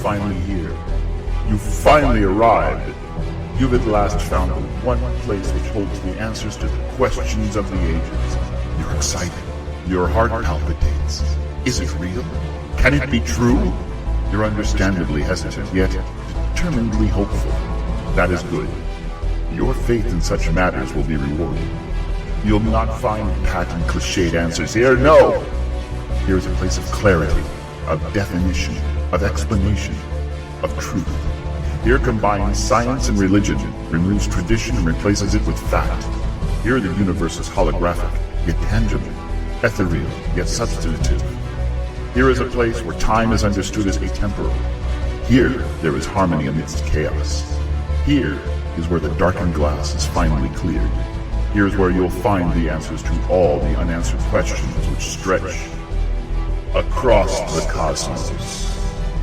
finally here. You've finally arrived. You've at last found the one place which holds the answers to the questions of the ages. You're excited. Your heart palpitates. Is it real? Can it be true? You're understandably hesitant, yet determinedly hopeful. That is good. Your faith in such matters will be rewarded. You'll not find pat and cliched answers here, no! Here is a place of clarity, of definition, of explanation, of truth. Here combines science and religion, removes tradition and replaces it with fact. Here the universe is holographic, yet tangible, ethereal, yet substantive. Here is a place where time is understood as atemporal. Here there is harmony amidst chaos. Here is where the darkened glass is finally cleared. Here is where you'll find the answers to all the unanswered questions which stretch across the cosmos.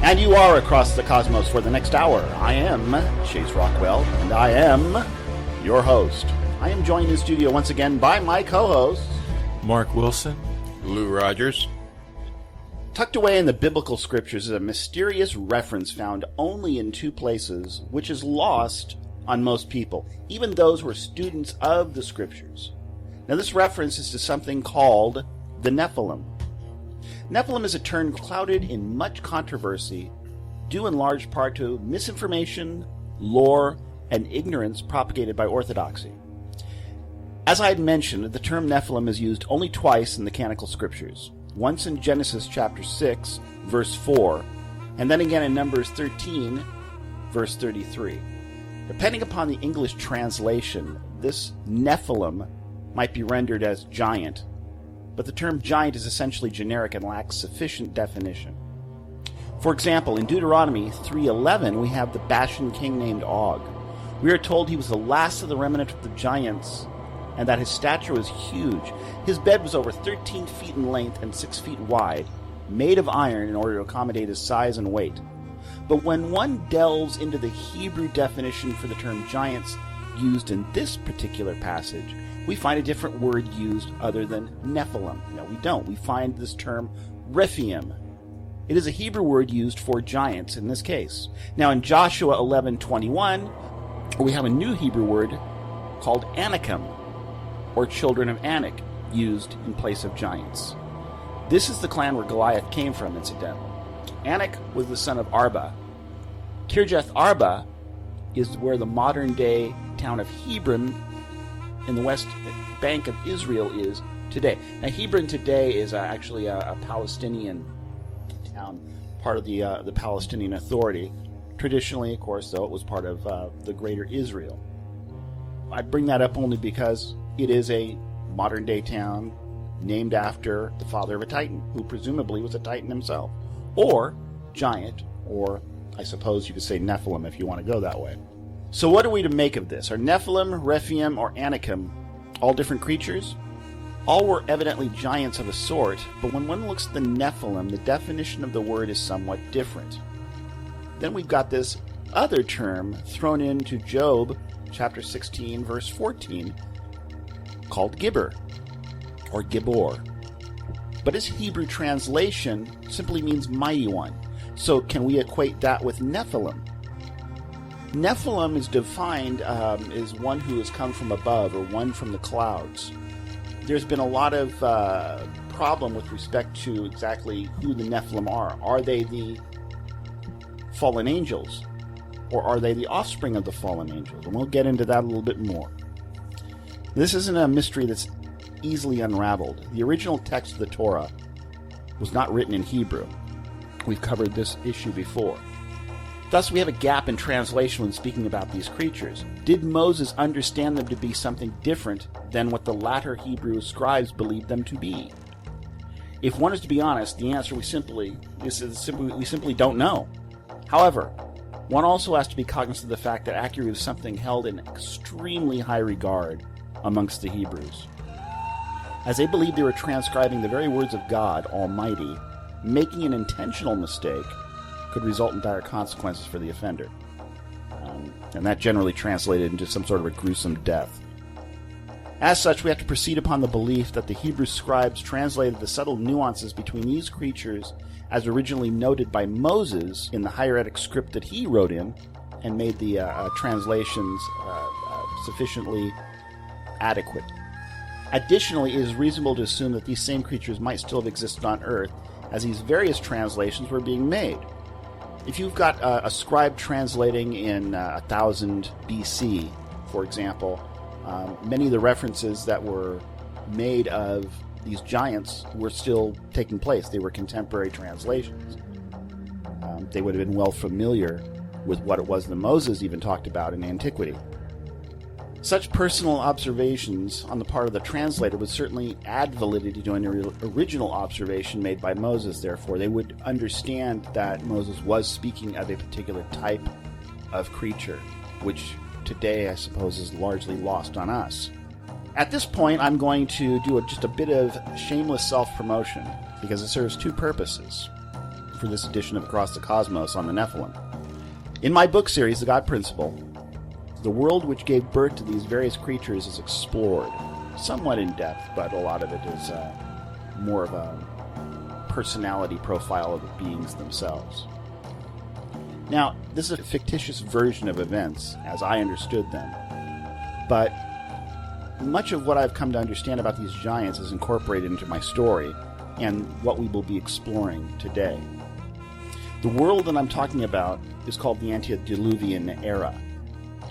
And you are across the cosmos for the next hour. I am Chase Rockwell, and I am your host. I am joined in the studio once again by my co-hosts, Mark Wilson, Lou Rogers. Tucked away in the biblical scriptures is a mysterious reference found only in two places, which is lost on most people, even those who are students of the scriptures. Now, this reference is to something called the Nephilim. Nephilim is a term clouded in much controversy, due in large part to misinformation, lore, and ignorance propagated by orthodoxy. As I had mentioned, the term Nephilim is used only twice in the canonical scriptures. Once in Genesis chapter 6, verse 4, and then again in Numbers 13, verse 33. Depending upon the English translation, this Nephilim might be rendered as giant, but the term giant is essentially generic and lacks sufficient definition. For example, in Deuteronomy 3:11, we have the Bashan king named Og. We are told he was the last of the remnant of the giants, and that his stature was huge. His bed was over 13 feet in length and 6 feet wide, made of iron in order to accommodate his size and weight. But when one delves into the Hebrew definition for the term giants used in this particular passage, we find a different word used other than Nephilim. No, we don't. We find this term Rephaim. It is a Hebrew word used for giants in this case. Now in Joshua 11:21, we have a new Hebrew word called Anakim, or children of Anak, used in place of giants. This is the clan where Goliath came from, incidentally. Anak was the son of Arba. Kirjath Arba is where the modern-day town of Hebron in the west bank of Israel is today. Now, Hebron today is actually a Palestinian town, part of the Palestinian Authority. Traditionally, of course, though, it was part of the greater Israel. I bring that up only because it is a modern-day town named after the father of a Titan, who presumably was a Titan himself, or giant, or I suppose you could say Nephilim if you want to go that way. So what are we to make of this? Are Nephilim, Rephaim, or Anakim all different creatures? All were evidently giants of a sort, but when one looks at the Nephilim, the definition of the word is somewhat different. Then we've got this other term thrown into Job chapter 16, verse 14, called Gibber, or Gibor. But its Hebrew translation simply means mighty one. So can we equate that with Nephilim? Nephilim is defined as one who has come from above, or one from the clouds. There's been a lot of problem with respect to exactly who the Nephilim are. Are they the fallen angels? Or are they the offspring of the fallen angels? And we'll get into that a little bit more. This isn't a mystery that's easily unraveled. The original text of the Torah was not written in Hebrew. We've covered this issue before. Thus, we have a gap in translation when speaking about these creatures. Did Moses understand them to be something different than what the latter Hebrew scribes believed them to be? If one is to be honest, the answer we simply don't know. However, one also has to be cognizant of the fact that accuracy is something held in extremely high regard amongst the Hebrews. As they believed they were transcribing the very words of God Almighty, making an intentional mistake could result in dire consequences for the offender. And that generally translated into some sort of a gruesome death. As such, we have to proceed upon the belief that the Hebrew scribes translated the subtle nuances between these creatures as originally noted by Moses in the hieratic script that he wrote in, and made the translations sufficiently adequate. Additionally, it is reasonable to assume that these same creatures might still have existed on Earth as these various translations were being made. If you've got a scribe translating in 1000 BC, for example, many of the references that were made of these giants were still taking place. They were contemporary translations. They would have been well familiar with what it was that Moses even talked about in antiquity. Such personal observations on the part of the translator would certainly add validity to an original observation made by Moses. Therefore, they would understand that Moses was speaking of a particular type of creature, which today, I suppose, is largely lost on us. At this point, I'm going to do just a bit of shameless self-promotion, because it serves two purposes for this edition of Across the Cosmos on the Nephilim. In my book series, The God Principle, the world which gave birth to these various creatures is explored, somewhat in depth, but a lot of it is more of a personality profile of the beings themselves. Now, this is a fictitious version of events, as I understood them, but much of what I've come to understand about these giants is incorporated into my story and what we will be exploring today. The world that I'm talking about is called the Antediluvian Era,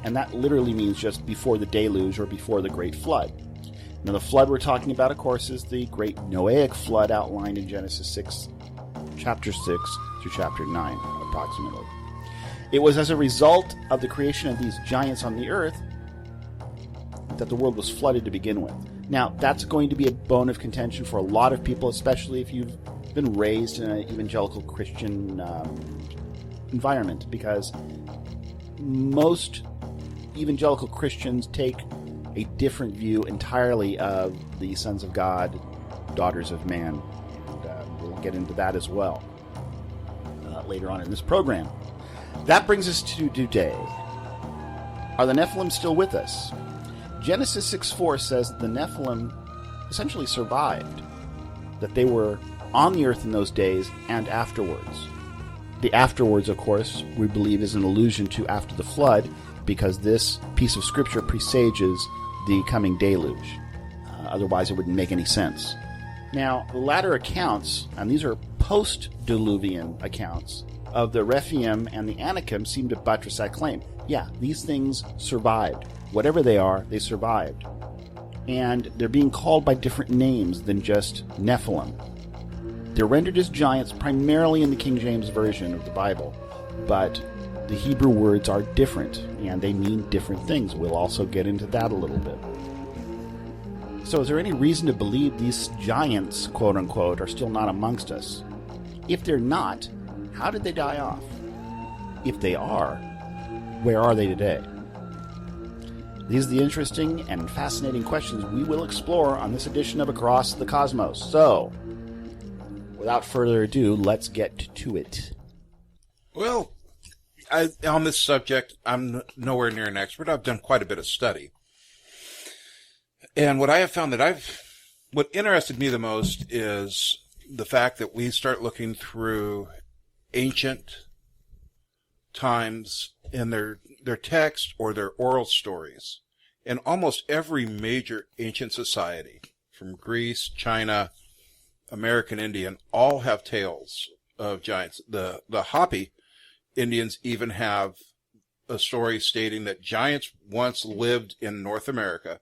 and that literally means just before the deluge or before the Great Flood. Now, the flood we're talking about, of course, is the Great Noahic Flood outlined in Genesis 6, chapter 6 through chapter 9, approximately. It was as a result of the creation of these giants on the earth that the world was flooded to begin with. Now, that's going to be a bone of contention for a lot of people, especially if you've been raised in an evangelical Christian environment, because most evangelical Christians take a different view entirely of the sons of God, daughters of man. And we'll get into that as well later on in this program. That brings us to today. Are the Nephilim still with us? Genesis 6:4 says that the Nephilim essentially survived, that they were on the earth in those days and afterwards. The afterwards, of course, we believe is an allusion to after the flood, because this piece of scripture presages the coming deluge. Otherwise, it wouldn't make any sense. Now, the latter accounts, and these are post-Diluvian accounts, of the Rephaim and the Anakim seem to buttress that claim. Yeah, these things survived. Whatever they are, they survived. And they're being called by different names than just Nephilim. They're rendered as giants primarily in the King James Version of the Bible, but the Hebrew words are different, and they mean different things. We'll also get into that a little bit. So is there any reason to believe these giants, quote-unquote, are still not amongst us? If they're not, how did they die off? If they are, where are they today? These are the interesting and fascinating questions we will explore on this edition of Across the Cosmos. So, without further ado, let's get to it. Well, on this subject, I'm nowhere near an expert. I've done quite a bit of study. And what I have found what interested me the most is the fact that we start looking through ancient times in their text or their oral stories. In almost every major ancient society, from Greece, China, American Indian, all have tales of giants. The Hopi Indians even have a story stating that giants once lived in North America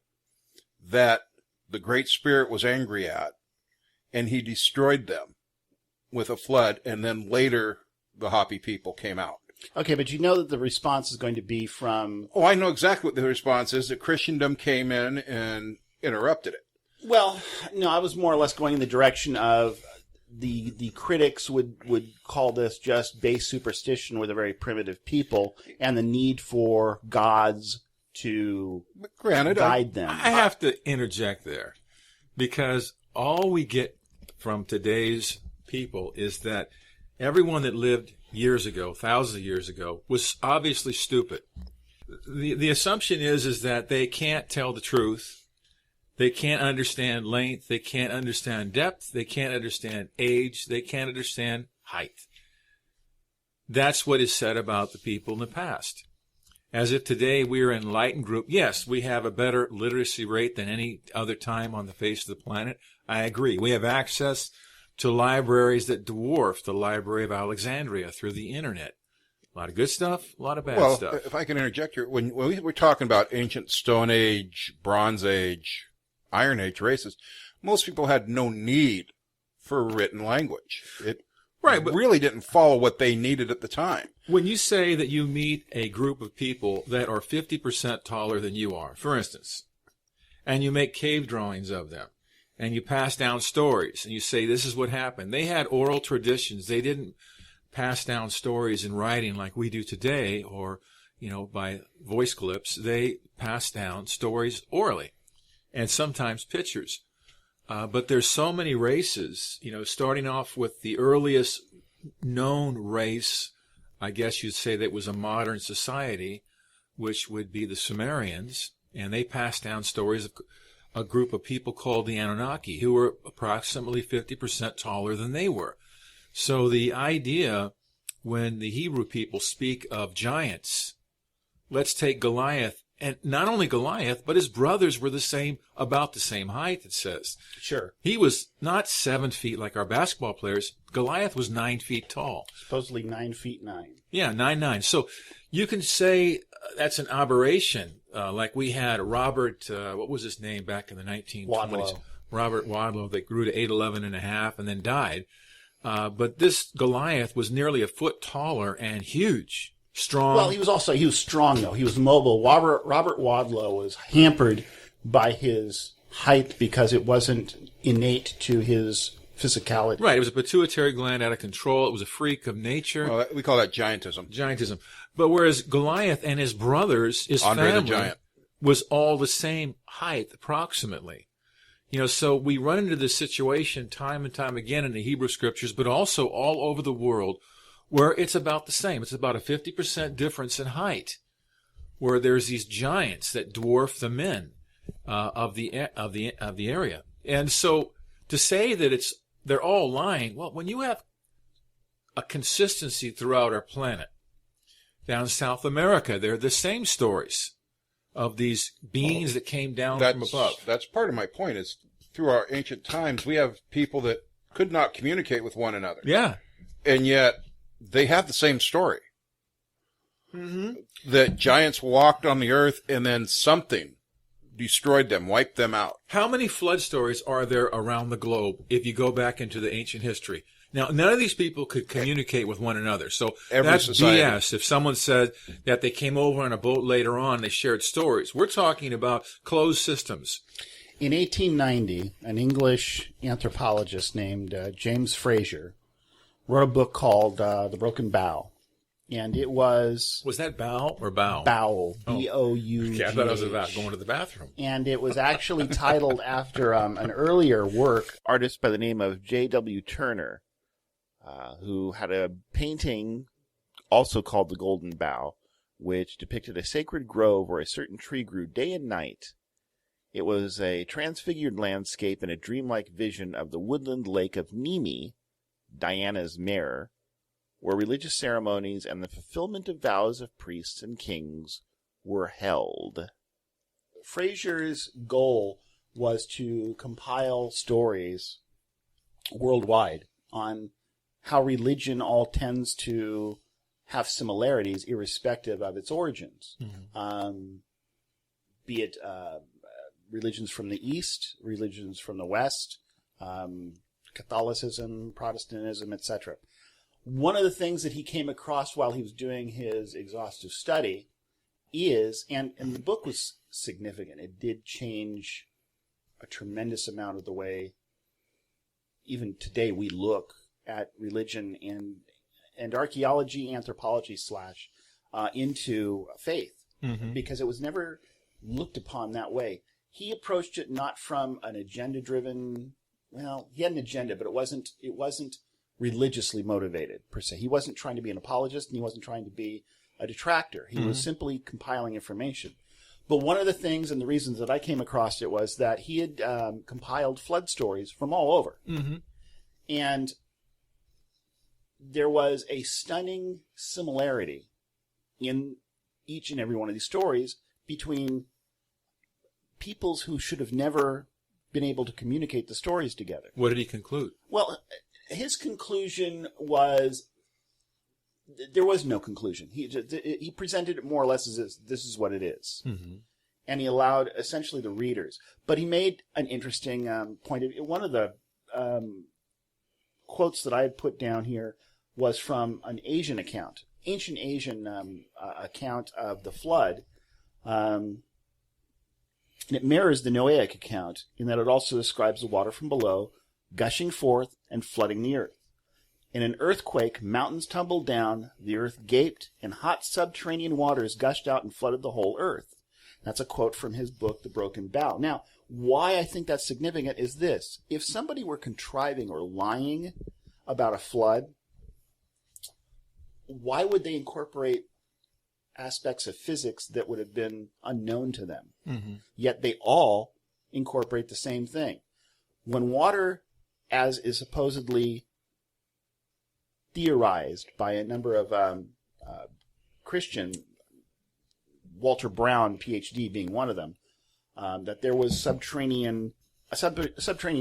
that the Great Spirit was angry at, and he destroyed them with a flood, and then later the Hopi people came out. Okay, but you know that the response is going to be from... Oh, I know exactly what the response is, that Christendom came in and interrupted it. Well, no, I was more or less going in the direction of the critics would call this just base superstition with a very primitive people, and the need for gods to guide them. I have to interject there, because all we get from today's people is that everyone that lived years ago, thousands of years ago, was obviously stupid. The assumption is that they can't tell the truth, They can't understand length. They can't understand depth. They can't understand age. They can't understand height. That's what is said about the people in the past. As if today we are an enlightened group. Yes, we have a better literacy rate than any other time on the face of the planet. I agree. We have access to libraries that dwarf the Library of Alexandria through the internet. A lot of good stuff, a lot of bad stuff. Well, if I can interject here, when we were talking about ancient Stone Age, Bronze Age, Iron Age races, most people had no need for written language. It but really didn't follow what they needed at the time. When you say that you meet a group of people that are 50% taller than you are, for instance, and you make cave drawings of them, and you pass down stories, and you say, this is what happened. They had oral traditions. They didn't pass down stories in writing like we do today, or, by voice clips. They pass down stories orally, and sometimes pictures. But there's so many races, starting off with the earliest known race, I guess you'd say that was a modern society, which would be the Sumerians, and they passed down stories of a group of people called the Anunnaki, who were approximately 50% taller than they were. So the idea, when the Hebrew people speak of giants, let's take Goliath. And not only Goliath, but his brothers were about the same height, it says. Sure. He was not 7 feet like our basketball players. Goliath was 9 feet tall. Supposedly 9 feet 9. Yeah, 9'9". So you can say that's an aberration. Like we had Robert, what was his name back in the 1920s? Wadlow. Robert Wadlow, that grew to 8'11 and a half and then died. But this Goliath was nearly a foot taller and huge. Strong. Well, he was strong, though. He was mobile. Robert Wadlow was hampered by his height because it wasn't innate to his physicality. Right. It was a pituitary gland out of control. It was a freak of nature. Well, we call that giantism. Giantism. But whereas Goliath and his brothers, his Andre the family, Giant, was all the same height, approximately. So we run into this situation time and time again in the Hebrew Scriptures, but also all over the world, where it's about the same. It's about a 50% difference in height, where there's these giants that dwarf the men of the area. And so to say that they're all lying, well, when you have a consistency throughout our planet, down in South America, they're the same stories of these beings that came down from above. That's part of my point, is through our ancient times, we have people that could not communicate with one another. Yeah. And yet they have the same story. Mm-hmm. That giants walked on the earth and then something destroyed them, wiped them out. How many flood stories are there around the globe if you go back into the ancient history? Now, none of these people could communicate with one another. So that's society. BS. If someone said that they came over on a boat later on, they shared stories. We're talking about closed systems. In 1890, an English anthropologist named James Fraser wrote a book called The Broken Bow. And it was... Was that bow or bow? Bowel. B-O-U-G-H. Okay, I thought it was about going to the bathroom. And it was actually titled after an earlier work, artist by the name of J.W. Turner, who had a painting also called The Golden Bough, which depicted a sacred grove where a certain tree grew day and night. It was a transfigured landscape and a dreamlike vision of the woodland lake of Nemi, Diana's mare, where religious ceremonies and the fulfillment of vows of priests and kings were held. Fraser's goal was to compile stories worldwide on how religion all tends to have similarities irrespective of its origins. Mm-hmm. Be it religions from the East, religions from the West, Catholicism, Protestantism, etc. One of the things that he came across while he was doing his exhaustive study is, and the book was significant, it did change a tremendous amount of the way even today we look at religion and archaeology, anthropology / into faith, mm-hmm. because it was never looked upon that way. He approached it not from an agenda-driven. Well, he had an agenda, but it wasn't religiously motivated per se. He wasn't trying to be an apologist, and he wasn't trying to be a detractor. He was simply compiling information. But one of the things and the reasons that I came across it was that he had compiled flood stories from all over. Mm-hmm. And there was a stunning similarity in each and every one of these stories between peoples who should have never been able to communicate the stories together. What did he conclude? Well, his conclusion was there was no conclusion. He presented it more or less as this is what it is. Mm-hmm. And he allowed essentially the readers. But he made an interesting point. One of the quotes that I had put down here was from an Asian account, ancient Asian account of the flood. And it mirrors the Noahic account in that it also describes the water from below gushing forth and flooding the earth. In an earthquake, mountains tumbled down, the earth gaped, and hot subterranean waters gushed out and flooded the whole earth. That's a quote from his book, The Broken Bow. Now, why I think that's significant is this. If somebody were contriving or lying about a flood, why would they incorporate aspects of physics that would have been unknown to them? Mm-hmm. Yet they all incorporate the same thing. When water, as is supposedly theorized by a number of Christian, Walter Brown, PhD being one of them, that there was subterranean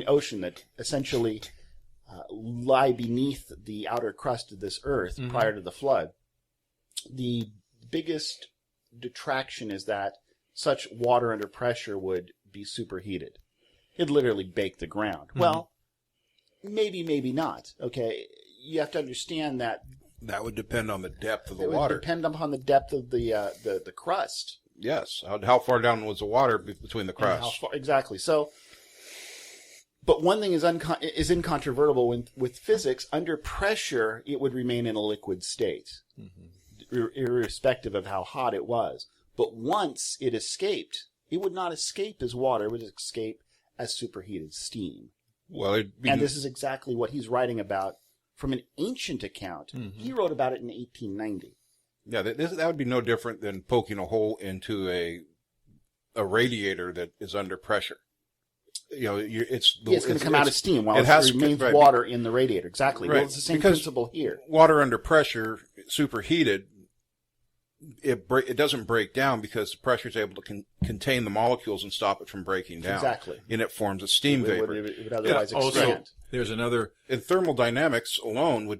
ocean that essentially lie beneath the outer crust of this earth prior to the flood. The biggest detraction is that such water under pressure would be superheated. It'd literally bake the ground. Mm-hmm. Well, maybe not. Okay, you have to understand that that would depend on the depth of the it water. Would depend upon the depth of the crust. Yes, how far down was the water between the crust? Exactly. So, but one thing is incontrovertible with physics. Under pressure, it would remain in a liquid state, irrespective of how hot it was. But once it escaped, it would not escape as water; it would escape as superheated steam. Well, and this is exactly what he's writing about from an ancient account. Mm-hmm. He wrote about it in 1890. Yeah, that would be no different than poking a hole into a radiator that is under pressure. You know, it's going to come out of steam while it remains water in the radiator. Exactly. Right. Well, it's the same principle here. Water under pressure, superheated, it doesn't break down because the pressure is able to contain the molecules and stop it from breaking down. Exactly. And it forms a steam vapor. It would otherwise expand. Also, there's another... And thermodynamics alone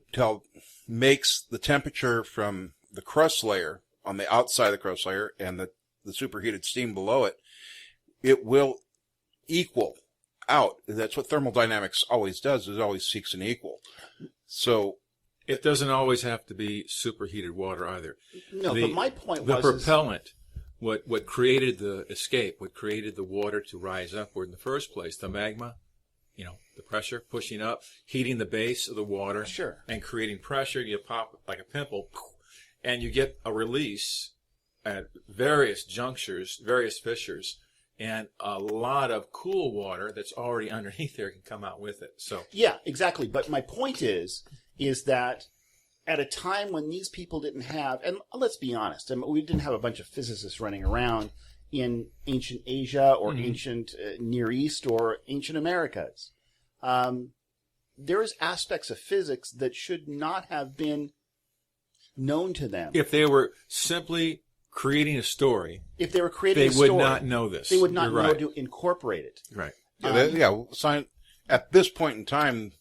makes the temperature from the crust layer on the outside of the crust layer and the superheated steam below it, it will equal out. That's what thermodynamics always does. It always seeks an equal. So it doesn't always have to be superheated water either. No, but my point was... The propellant, what created the escape, what created the water to rise upward in the first place, the magma, the pressure pushing up, heating the base of the water, sure, and creating pressure. You pop like a pimple, and you get a release at various junctures, various fissures, and a lot of cool water that's already underneath there can come out with it. So yeah, exactly. But my point is that at a time when these people didn't have, and let's be honest, we didn't have a bunch of physicists running around in ancient Asia or ancient Near East or ancient Americas. There's aspects of physics that should not have been known to them. If they were simply creating a story, they would not know this. They would not know to incorporate it. Right. At this point in time,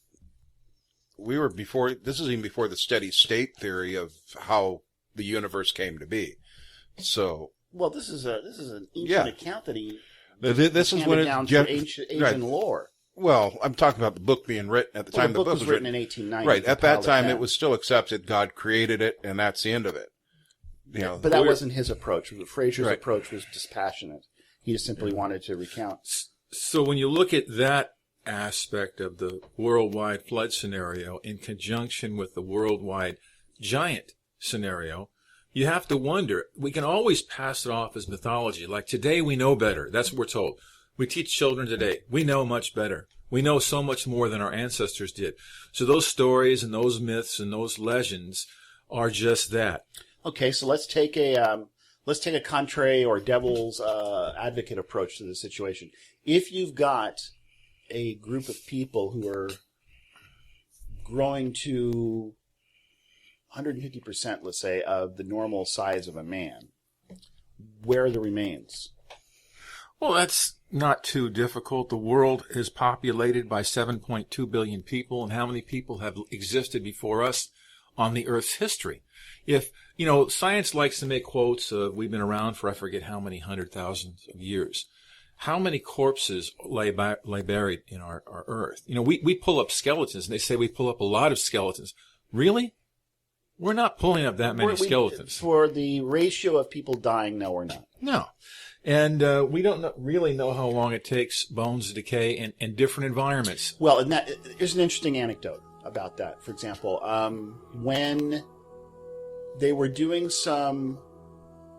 this is even before the steady state theory of how the universe came to be. So, well, this is an ancient account that he this is when down through Asian lore. Well, I'm talking about the book being written at the time the book was written in 1890. Right. At that time, it was still accepted. God created it, and that's the end of it. But that wasn't his approach. Fraser's approach was dispassionate. He just simply wanted to recount. So when you look at that aspect of the worldwide flood scenario in conjunction with the worldwide giant scenario, you have to wonder. We can always pass it off as mythology. Like today we know better. That's what we're told. We teach children today. We know much better. We know so much more than our ancestors did. So those stories and those myths and those legends are just that. Okay, so let's take a let's take a contrary or devil's advocate approach to the situation. If you've got a group of people who are growing to 150%, let's say, of the normal size of a man, where are the remains? Well, that's not too difficult. The world is populated by 7.2 billion people, and how many people have existed before us on the Earth's history? If, science likes to make quotes of, we've been around for I forget how many 100,000 of years. How many corpses lay buried in our Earth? We pull up skeletons, and they say we pull up a lot of skeletons. Really? We're not pulling up that many skeletons. For the ratio of people dying, no, we're not. No. And we don't really know how long it takes bones to decay in different environments. Well, and there's an interesting anecdote about that. For example, when they were doing some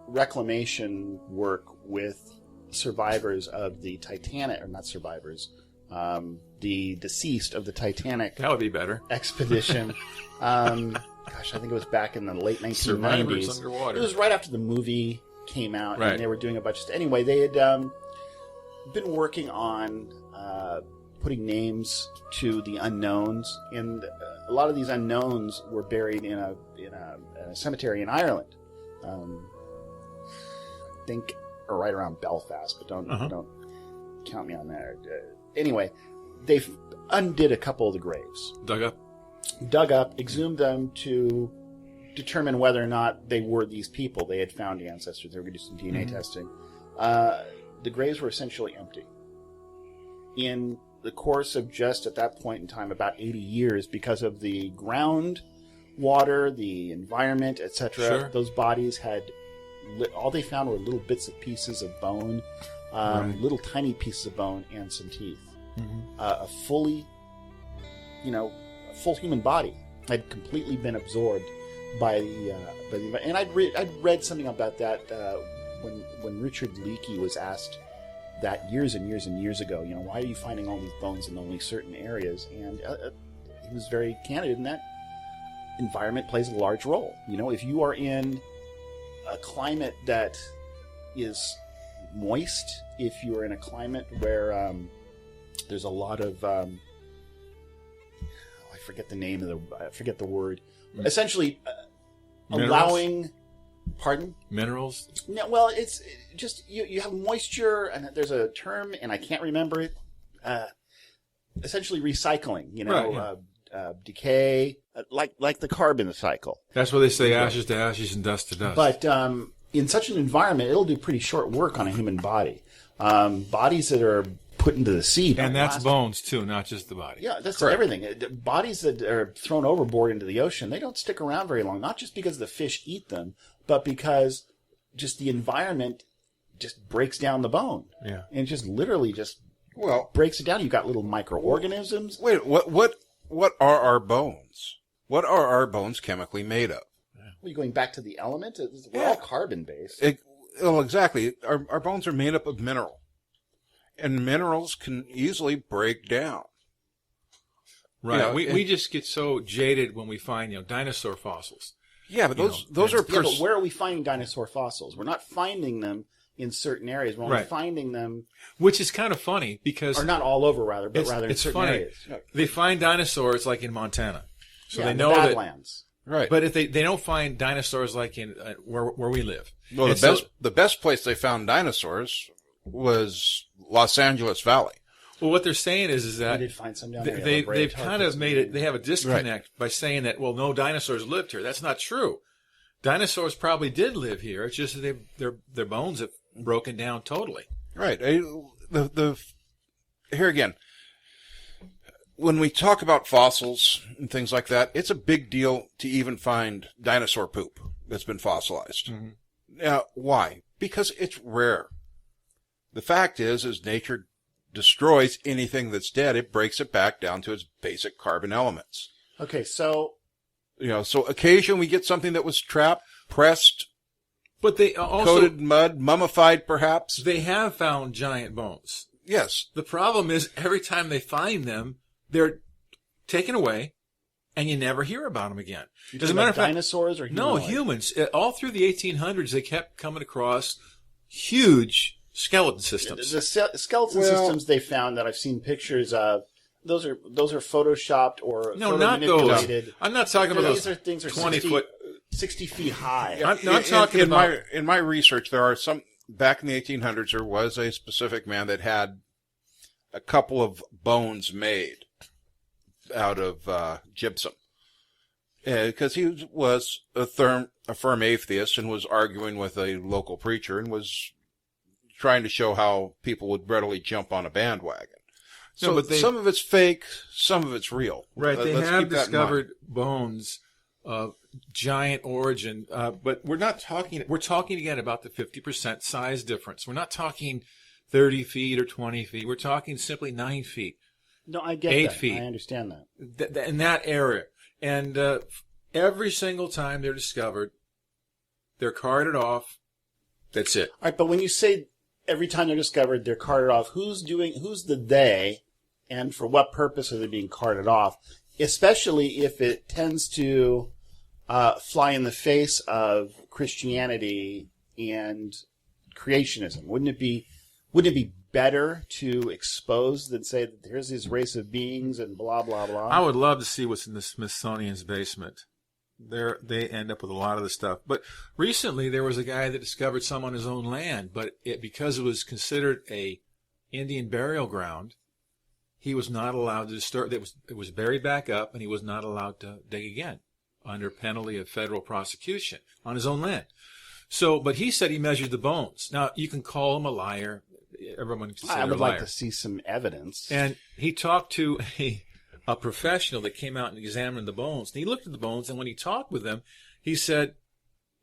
reclamation work with survivors of the Titanic, or not survivors, the deceased of the Titanic. That would be better. Expedition. Gosh, I think it was back in the late 1990s. Survivors underwater. It was right after the movie came out, right. And they were doing a bunch of... Anyway, they had been working on putting names to the unknowns, and a lot of these unknowns were buried in a cemetery in Ireland. I think, or right around Belfast, but don't count me on that. Anyway, they undid a couple of the graves. Dug up, exhumed them to determine whether or not they were these people. They had found ancestors. They were going to do some DNA testing. The graves were essentially empty. In the course of just, at that point in time, about 80 years, because of the ground water, the environment, etc., sure. Those bodies had... all they found were little bits of pieces of bone, little tiny pieces of bone, and some teeth. Mm-hmm. A fully, a full human body had completely been absorbed by the and I'd read something about that when Richard Leakey was asked that years and years and years ago. Why are you finding all these bones in only certain areas? And he was very candid in that environment plays a large role. If you are in a climate that is moist, if you're in a climate where there's a lot of I forget the word. Essentially, allowing. Pardon? Minerals? No, well, it's just you have moisture, and there's a term, and I can't remember it. Essentially, recycling. Right, yeah. Decay, like the carbon cycle. That's what they say: ashes to ashes and dust to dust. But in such an environment, it'll do pretty short work on a human body. Bodies that are put into the sea, and that's bones too, not just the body. Yeah, that's correct. Everything. Bodies that are thrown overboard into the ocean, they don't stick around very long. Not just because the fish eat them, but because just the environment just breaks down the bone. Yeah, and just literally breaks it down. You've got little microorganisms. Wait, what are our bones? What are our bones chemically made of? Are you going back to the element? We're all carbon based. Well, exactly. Our bones are made up of mineral. And minerals can easily break down. Right. We just get so jaded when we find, dinosaur fossils. Yeah, but those are... but where are we finding dinosaur fossils? We're not finding them in certain areas. We're only finding them... Which is kind of funny because... Or not all over, rather, but rather in certain areas. They find dinosaurs like in Montana. So they know the that... Badlands. Right. But if they don't find dinosaurs like in where we live. Well, the best place they found dinosaurs was Los Angeles Valley. Well, what they're saying is that we did find some down there. they've kind of made it. They have a disconnect by saying that no dinosaurs lived here. That's not true. Dinosaurs probably did live here. It's just that their bones have broken down totally. Right. Here again, when we talk about fossils and things like that, it's a big deal to even find dinosaur poop that's been fossilized. Mm-hmm. Now, why? Because it's rare. The fact is nature destroys anything that's dead. It breaks it back down to its basic carbon elements. Okay, so... so occasionally we get something that was trapped, pressed, but they also coated in mud, mummified perhaps. They have found giant bones. Yes. The problem is every time they find them, they're taken away and you never hear about them again. As a matter of fact, dinosaurs or humanoid? No, humans. All through the 1800s, they kept coming across huge skeleton systems. The skeleton systems they found that I've seen pictures of, those are photoshopped or no, not those. I'm not talking about those. Things are 20 foot, 60 feet high. I'm talking about in my research. There are some back in the 1800s. There was a specific man that had a couple of bones made out of gypsum, because he was a firm atheist and was arguing with a local preacher and was trying to show how people would readily jump on a bandwagon. So no, but some of it's fake, some of it's real. Right, they have discovered bones of giant origin, but we're talking again about the 50% size difference. We're not talking 30 feet or 20 feet. We're talking simply 9 feet. No, I get 8 that. feet. I understand that. In that area. And every single time they're discovered, they're carted off. That's it. All right, but when you say every time they're discovered, they're carted off, who's the they, and for what purpose are they being carted off? Especially if it tends to fly in the face of Christianity and creationism. Wouldn't it be better to expose than say that there's this race of beings and blah, blah, blah? I would love to see what's in the Smithsonian's basement. They end up with a lot of the stuff. But recently there was a guy that discovered some on his own land, but because it was considered a Indian burial ground, he was not allowed to disturb. It was buried back up, and he was not allowed to dig again under penalty of federal prosecution on his own land. So, but he said he measured the bones. Now, you can call him a liar. Everyone can say I would a liar. like to see some evidence. And he talked to a professional that came out and examined the bones. And he looked at the bones, and when he talked with them, he said,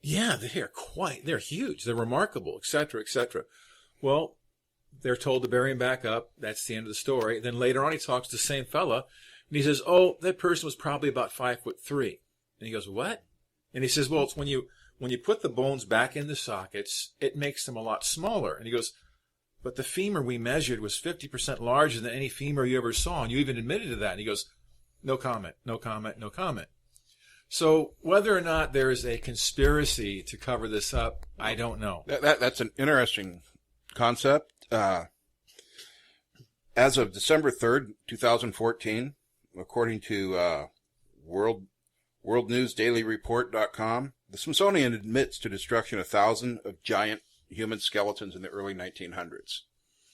yeah, they're huge. They're remarkable, et cetera, et cetera. Well, they're told to bury him back up. That's the end of the story. Then later on, he talks to the same fella, and he says, oh, that person was probably about 5'3". And he goes, what? And he says, well, it's when you put the bones back in the sockets, it makes them a lot smaller. And he goes, but the femur we measured was 50% larger than any femur you ever saw, and you even admitted to that. And he goes, no comment, no comment, no comment. So whether or not there is a conspiracy to cover this up, I don't know. That's an interesting concept. As of December 3rd, 2014, according to worldnewsdailyreport.com, the Smithsonian admits to destruction of thousands of giant human skeletons in the early 1900s.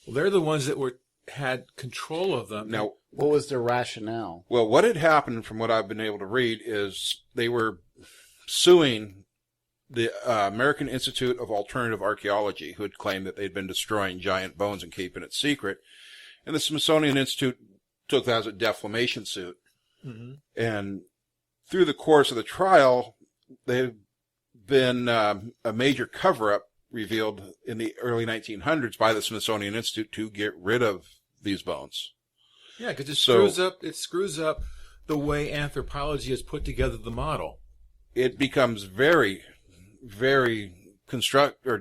Well, they're the ones that had control of them. Now, what was their rationale? Well, what had happened, from what I've been able to read, is they were suing the American Institute of Alternative Archaeology, who had claimed that they'd been destroying giant bones and keeping it secret. And the Smithsonian Institute took that as a defamation suit. Mm-hmm. And through the course of the trial, they've been a major cover-up revealed in the early 1900s by the Smithsonian Institute to get rid of these bones. Yeah, because it screws up the way anthropology has put together the model. It becomes very, very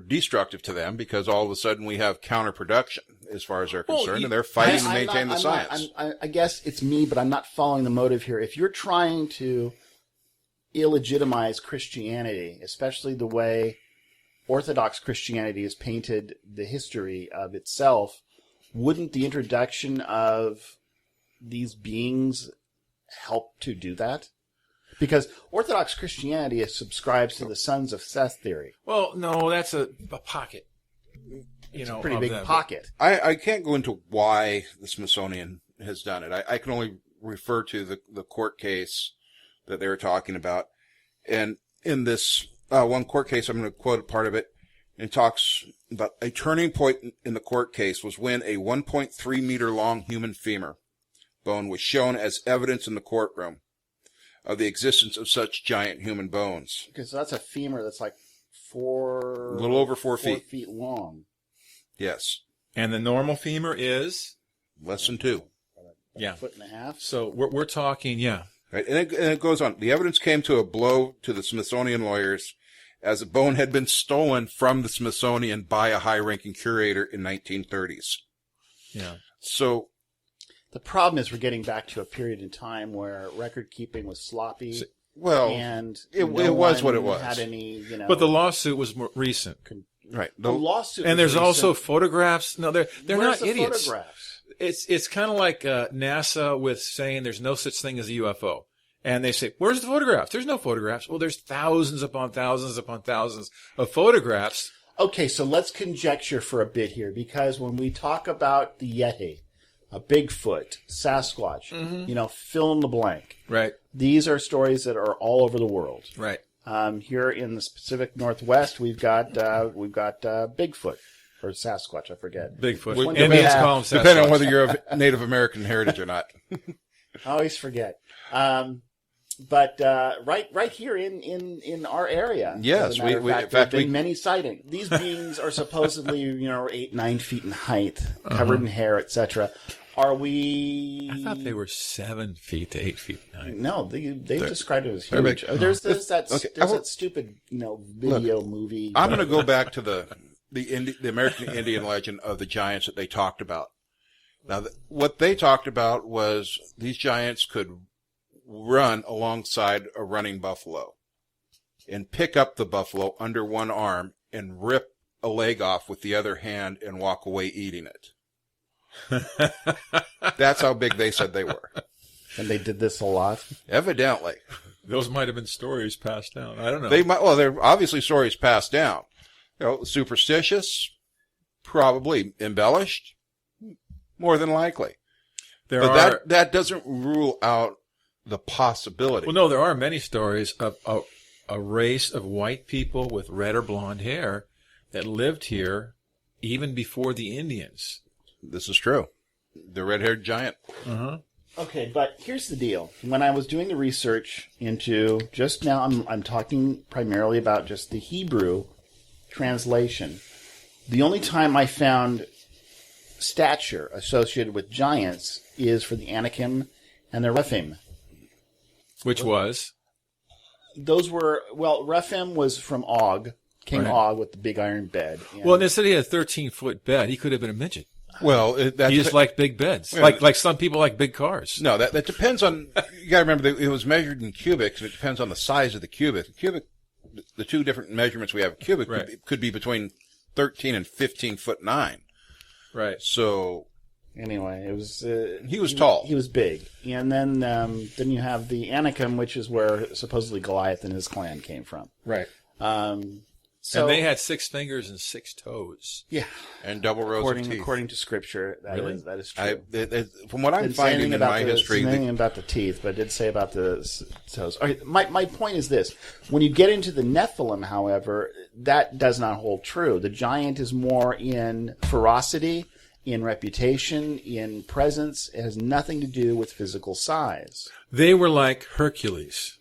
destructive to them, because all of a sudden we have counterproduction as far as they're concerned, and they're fighting to maintain the science. I guess it's me, but I'm not following the motive here. If you're trying to illegitimize Christianity, especially the way Orthodox Christianity has painted the history of itself, wouldn't the introduction of these beings help to do that? Because Orthodox Christianity subscribes to the Sons of Seth theory. Well, no, that's a pocket. It's a pretty big pocket. I can't go into why the Smithsonian has done it. I can only refer to the court case that they were talking about. And in this one court case, I'm going to quote a part of it. It talks about a turning point in the court case was when a 1.3 meter long human femur bone was shown as evidence in the courtroom of the existence of such giant human bones. Okay, so that's a femur that's like a little over 4 feet. 4 feet long. Yes. And the normal femur is? Less than 2. Yeah. A foot and a half. So we're talking, yeah. Right. And it goes on. The evidence came to a blow to the Smithsonian lawyers, as the bone had been stolen from the Smithsonian by a high-ranking curator in 1930s. Yeah. So The problem is we're getting back to a period in time where record keeping was sloppy. Well, and it was what it was. Had any, But the lawsuit was more recent. Right. The lawsuit. And there's also photographs. No, they're Where's not the idiots. Photographs? It's kind of like NASA with saying there's no such thing as a UFO. And they say, where's the photographs? There's no photographs. Well, there's thousands upon thousands upon thousands of photographs. Okay, so let's conjecture for a bit here, because when we talk about the Yeti, a Bigfoot, Sasquatch, fill in the blank. Right. These are stories that are all over the world. Right. Here in the Pacific Northwest, we've got Bigfoot or Sasquatch, I forget. Bigfoot. One Indians have- call them Sasquatch. Depending on whether you're of Native American heritage or not. I always forget. But right here in our area, Yes, as a matter of we- fact, in fact, there have been we- many sightings. These beings are supposedly 8-9 feet in height, covered in hair, etc. Are we? I thought they were 7 feet to 8 feet high. No, they've described it as they're huge. big. There's Okay. that stupid video movie. I'm going to go back to the American Indian legend of the giants that they talked about. Now, what they talked about was these giants could run alongside a running buffalo and pick up the buffalo under one arm and rip a leg off with the other hand and walk away eating it. That's how big they said they were. And they did this a lot. Evidently. Those might have been stories passed down. I don't know. They're obviously stories passed down. Superstitious, probably embellished, more than likely. That doesn't rule out the possibility. Well, no, there are many stories of a race of white people with red or blonde hair that lived here even before the Indians. This is true. The red-haired giant. Uh-huh. Okay, but here's the deal. When I was doing the research into just now, I'm talking primarily about just the Hebrew translation. The only time I found stature associated with giants is for the Anakim and the Rephaim. Which was? Those were, Rephaim was from Og, King Right. Og with the big iron bed. And Well, instead he had a 13-foot bed. He could have been a midget. Well, He just liked big beds. Yeah. Like some people like big cars. No, that depends on. You got to remember that it was measured in cubics, and it depends on the size of the cubit. The two different measurements we have. Cubic Right. could be between 13 and 15'9". Right. So anyway, it was. he was tall. He was big, and then you have the Anakim, which is where supposedly Goliath and his clan came from. Right. So And they had 6 fingers and 6 toes. yeah, and double rows of teeth. according to scripture, that is true. From what I'm Didn't say anything finding in about my history, didn't say anything about the teeth, but it did say about the toes. All right, my point is this: when you get into the Nephilim, however, that does not hold true. The giant is more in ferocity, in reputation, in presence. It has nothing to do with physical size. They were like Hercules.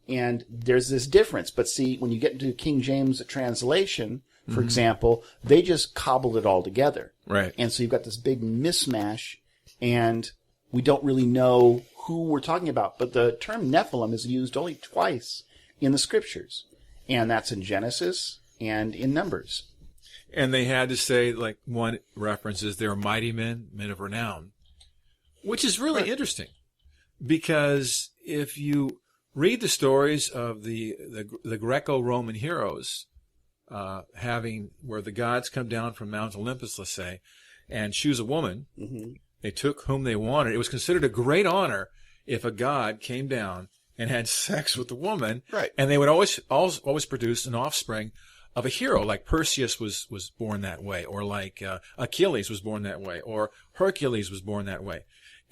And there's this difference. But see, when you get into King James translation, for example, they just cobbled it all together. Right. And so you've got this big mismatch, and we don't really know who we're talking about. But the term Nephilim is used only twice in the scriptures. And that's in Genesis and in Numbers. And they had to say, like one reference is, they were mighty men, men of renown. Which is really interesting. Because if you read the stories of the Greco-Roman heroes, where the gods come down from Mount Olympus, let's say, and choose a woman. Mm-hmm. They took whom they wanted. It was considered a great honor if a god came down and had sex with the woman. Right. And they would always produce an offspring of a hero, like Perseus was born that way, or like Achilles was born that way, or Hercules was born that way.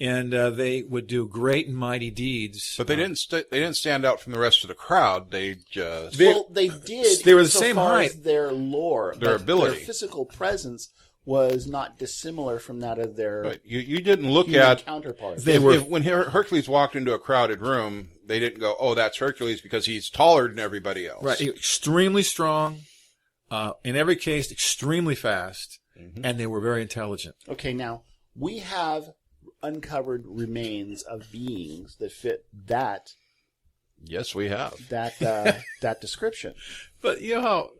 And they would do great and mighty deeds. but they didn't stand out from the rest of the crowd. They just They did. They were the so same far height. as their lore, Their but ability. their physical presence was not dissimilar from that of their But you didn't look human at counterparts. when Hercules walked into a crowded room, they didn't go, "Oh, that's Hercules," because he's taller than everybody else. Right. Extremely strong. In every case, extremely fast. Mm-hmm. And they were very intelligent. Okay, now we have uncovered remains of beings that fit that Yes, we have. that description. But you know how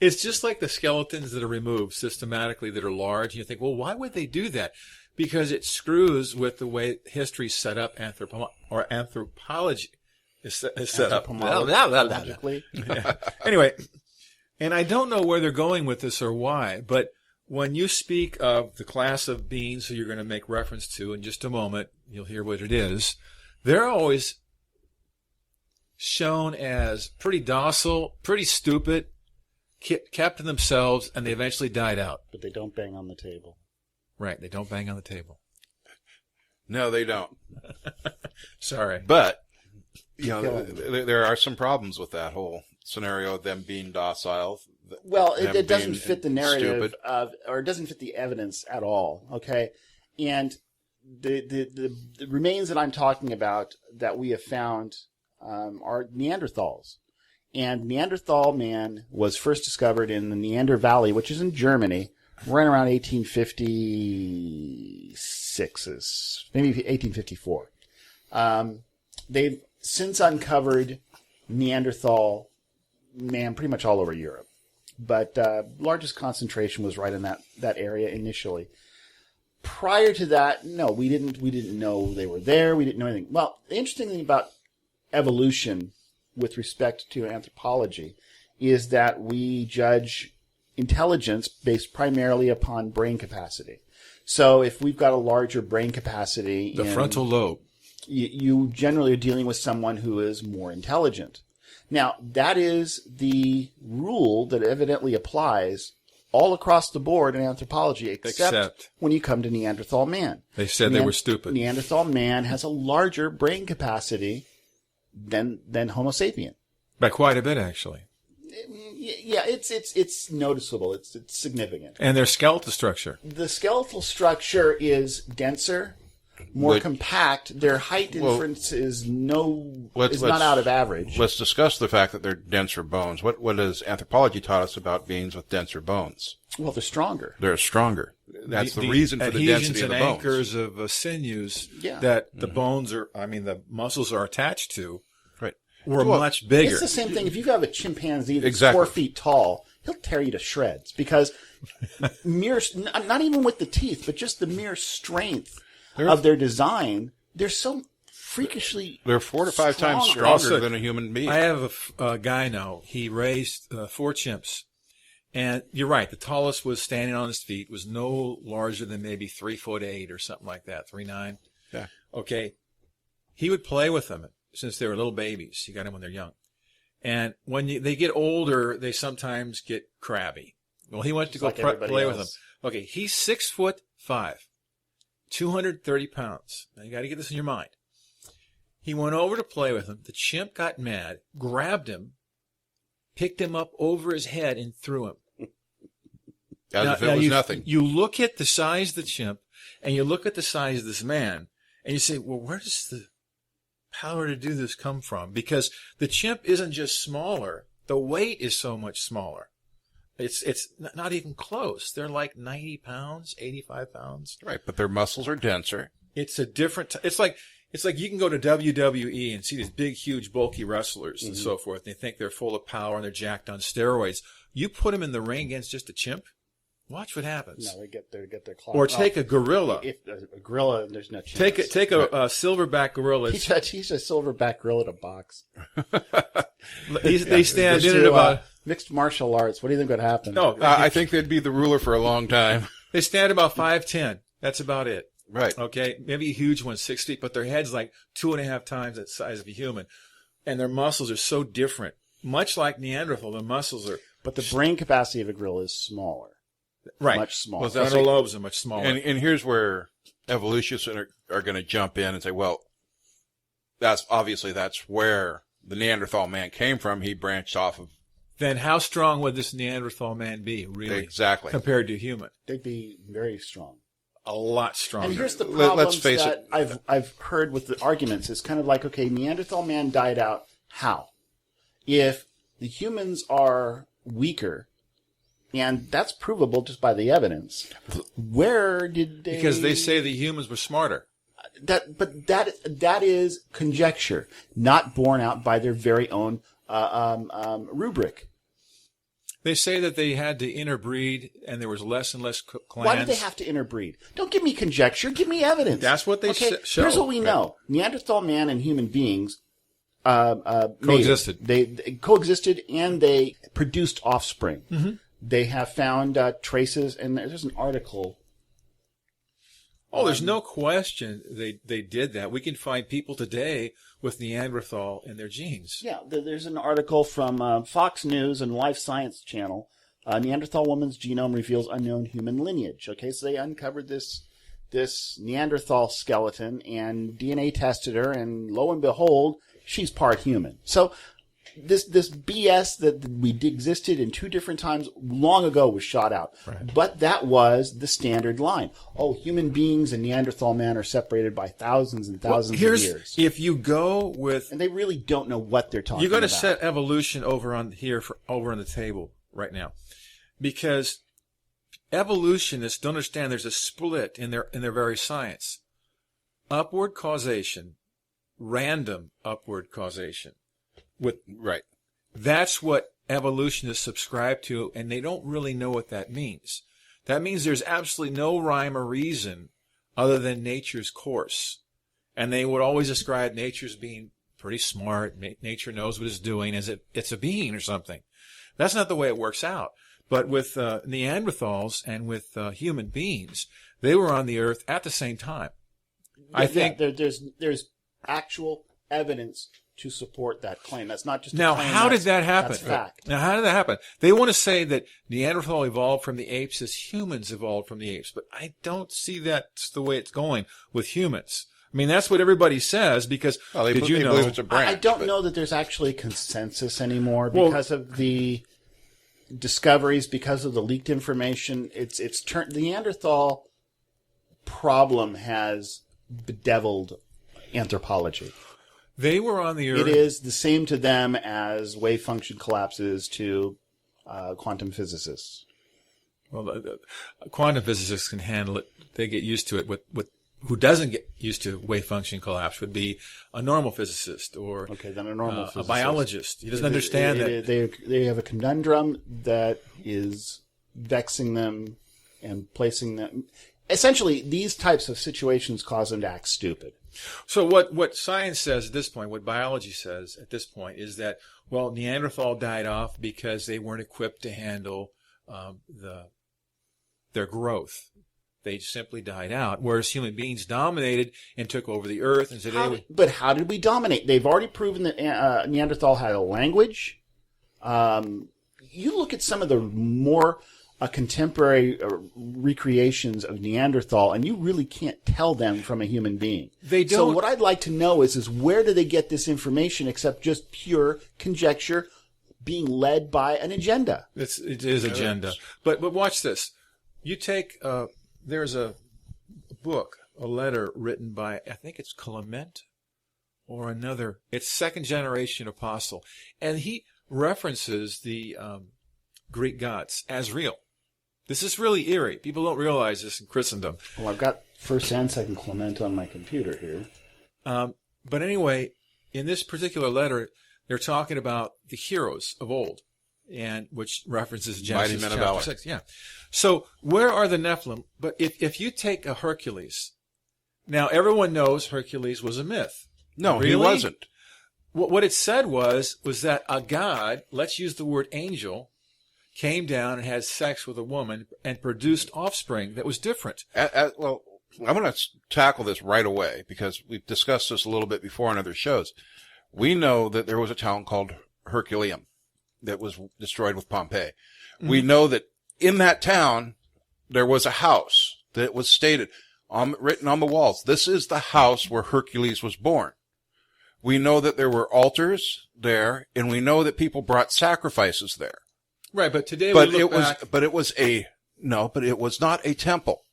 It's just like the skeletons that are removed systematically that are large. And you think, well, why would they do that? Because it screws with the way history's set up, anthropology is set up. Logically. Yeah. Anyway, and I don't know where they're going with this or why, but when you speak of the class of beings who you're going to make reference to in just a moment, you'll hear what it is. They're always shown as pretty docile, pretty stupid, kept to themselves, and they eventually died out. But they don't bang on the table. Right, they don't bang on the table. No, they don't. Sorry. But, there are some problems with that whole scenario of them being docile. Well, them it doesn't being fit the narrative stupid. or it doesn't fit the evidence at all. Okay, and the remains that I'm talking about that we have found are Neanderthals, and Neanderthal man was first discovered in the Neander Valley, which is in Germany, right around 1856, maybe 1854. They've since uncovered Neanderthal man pretty much all over Europe. But largest concentration was right in that area initially. Prior to that, no, we didn't know they were there. We didn't know anything. Well, the interesting thing about evolution with respect to anthropology is that we judge intelligence based primarily upon brain capacity. So if we've got a larger brain capacity, the frontal lobe, you generally are dealing with someone who is more intelligent. Now, that is the rule that evidently applies all across the board in anthropology, except when you come to Neanderthal man. They said they were stupid. Neanderthal man has a larger brain capacity than Homo sapien. By quite a bit, actually. Yeah, it's noticeable. It's significant. And their skeletal structure. The skeletal structure is denser, more compact. Their height difference is not out of average. Let's discuss the fact that they're denser bones. What has anthropology taught us about beings with denser bones? Well, they're stronger. They're stronger. That's the reason for the density of the bones. Anchors of sinews that the bones the muscles are attached to. Right. Were much bigger. It's the same thing. If you have a chimpanzee that's 4 feet tall, he'll tear you to shreds because not even with the teeth, but just the mere strength of their design, they're so freakishly They're 4 to 5 times stronger than a human being. I have a guy now. He raised 4 chimps. And you're right. The tallest was standing on his feet, was no larger than maybe 3'8" or something like that, 3'9". Yeah. Okay. He would play with them since they were little babies. He got them when they're young. And when they get older, they sometimes get crabby. Well, he went to go play with them. Okay. He's 6'5", 230 pounds. Now you got to get this in your mind. He went over to play with him. The chimp got mad, grabbed him, picked him up over his head, and threw him. If it was nothing. You look at the size of the chimp, and you look at the size of this man, and you say, well, where does the power to do this come from? Because the chimp isn't just smaller. The weight is so much smaller. It's not even close. They're like 90 pounds, 85 pounds. Right, but their muscles are denser. It's a different... It's like you can go to WWE and see these big, huge, bulky wrestlers and so forth, and they think they're full of power and they're jacked on steroids. You put them in the ring against just a chimp, watch what happens. No, they get their claws. Or take a gorilla. If a gorilla, there's no chance. Take a silverback gorilla. Teach a silverback gorilla to box. They stand in it about... Mixed martial arts. What do you think would happen? No, I think they'd be the ruler for a long time. They stand about 5'10". That's about it. Right. Okay. Maybe a huge one, 6 feet, but their head's like 2.5 times the size of a human. And their muscles are so different. Much like Neanderthal, their muscles are... But the brain capacity of a gorilla is smaller. Right. Much smaller. Well, frontal lobes are much smaller. And here's where evolutionists are going to jump in and say, well, that's where the Neanderthal man came from. He branched off of... Then how strong would this Neanderthal man be, really? Exactly. Compared to human? They'd be very strong. A lot stronger. And here's the problems that I've heard with the arguments. It's kind of like, okay, Neanderthal man died out. How? If the humans are weaker, and that's provable just by the evidence, where did they... Because they say the humans were smarter. But that is conjecture, not borne out by their very own rubric. They say that they had to interbreed, and there was less and less clans. Why did they have to interbreed? Don't give me conjecture. Give me evidence. That's what they show. Here's what we know: Neanderthal man and human beings coexisted. They coexisted, and they produced offspring. Mm-hmm. They have found traces, and there's an article. Oh, there's no question they did that. We can find people today with Neanderthal in their genes. Yeah, there's an article from Fox News and Life Science Channel. Neanderthal woman's genome reveals unknown human lineage. Okay, so they uncovered this Neanderthal skeleton and DNA tested her, and lo and behold, she's part human. So this BS that we existed in two different times long ago was shot out. Right. But that was the standard line. Oh, human beings and Neanderthal man are separated by thousands and thousands of years. If you go with... And they really don't know what they're talking about. You got to set evolution over on the table right now. Because evolutionists don't understand there's a split in their very science. Upward causation, random upward causation. Right. That's what evolutionists subscribe to, and they don't really know what that means. That means there's absolutely no rhyme or reason other than nature's course. And they would always describe nature as being pretty smart. Nature knows what it's doing as it's a being or something. That's not the way it works out. But with Neanderthals and with human beings, they were on the earth at the same time. I think there's actual evidence to support that claim. That's not just now. How did that happen? That's fact. Now, how did that happen? They want to say that Neanderthal evolved from the apes as humans evolved from the apes, but I don't see that's the way it's going with humans. I mean, that's what everybody says because did you know? It's a branch, I don't know that there's actually consensus anymore because of the discoveries, because of the leaked information. It's turned the Neanderthal problem has bedeviled anthropology. They were on the earth. It is the same to them as wave function collapses to quantum physicists. Well, quantum physicists can handle it. They get used to it. Who doesn't get used to wave function collapse would be a normal physicist or then a normal physicist. A biologist. He doesn't understand that. They have a conundrum that is vexing them and placing them. Essentially, these types of situations cause them to act stupid. So what science says at this point, what biology says at this point is that, well, Neanderthal died off because they weren't equipped to handle their growth. They simply died out, whereas human beings dominated and took over the earth. And today, but how did we dominate? They've already proven that Neanderthal had a language. You look at some of the more contemporary recreations of Neanderthal, and you really can't tell them from a human being. They don't. So what I'd like to know is where do they get this information except just pure conjecture being led by an agenda? It is agenda. But watch this. You take, there's a book, a letter written by, I think it's Clement or another. It's second generation apostle. And he references the Greek gods as real. This is really eerie. People don't realize this in Christendom. Well, I've got first and second Clement on my computer here. But anyway, in this particular letter, they're talking about the heroes of old, and which references Genesis chapter 6. Yeah. So where are the Nephilim? But if you take a Hercules, now everyone knows Hercules was a myth. No, really? He wasn't. What it said was that a god, let's use the word angel, came down and had sex with a woman and produced offspring that was different. Well, I'm going to tackle this right away because we've discussed this a little bit before on other shows. We know that there was a town called Herculaneum that was destroyed with Pompeii. Mm-hmm. We know that in that town there was a house that was stated, written on the walls, this is the house where Hercules was born. We know that there were altars there, and we know that people brought sacrifices there. Right, but today it was not a temple.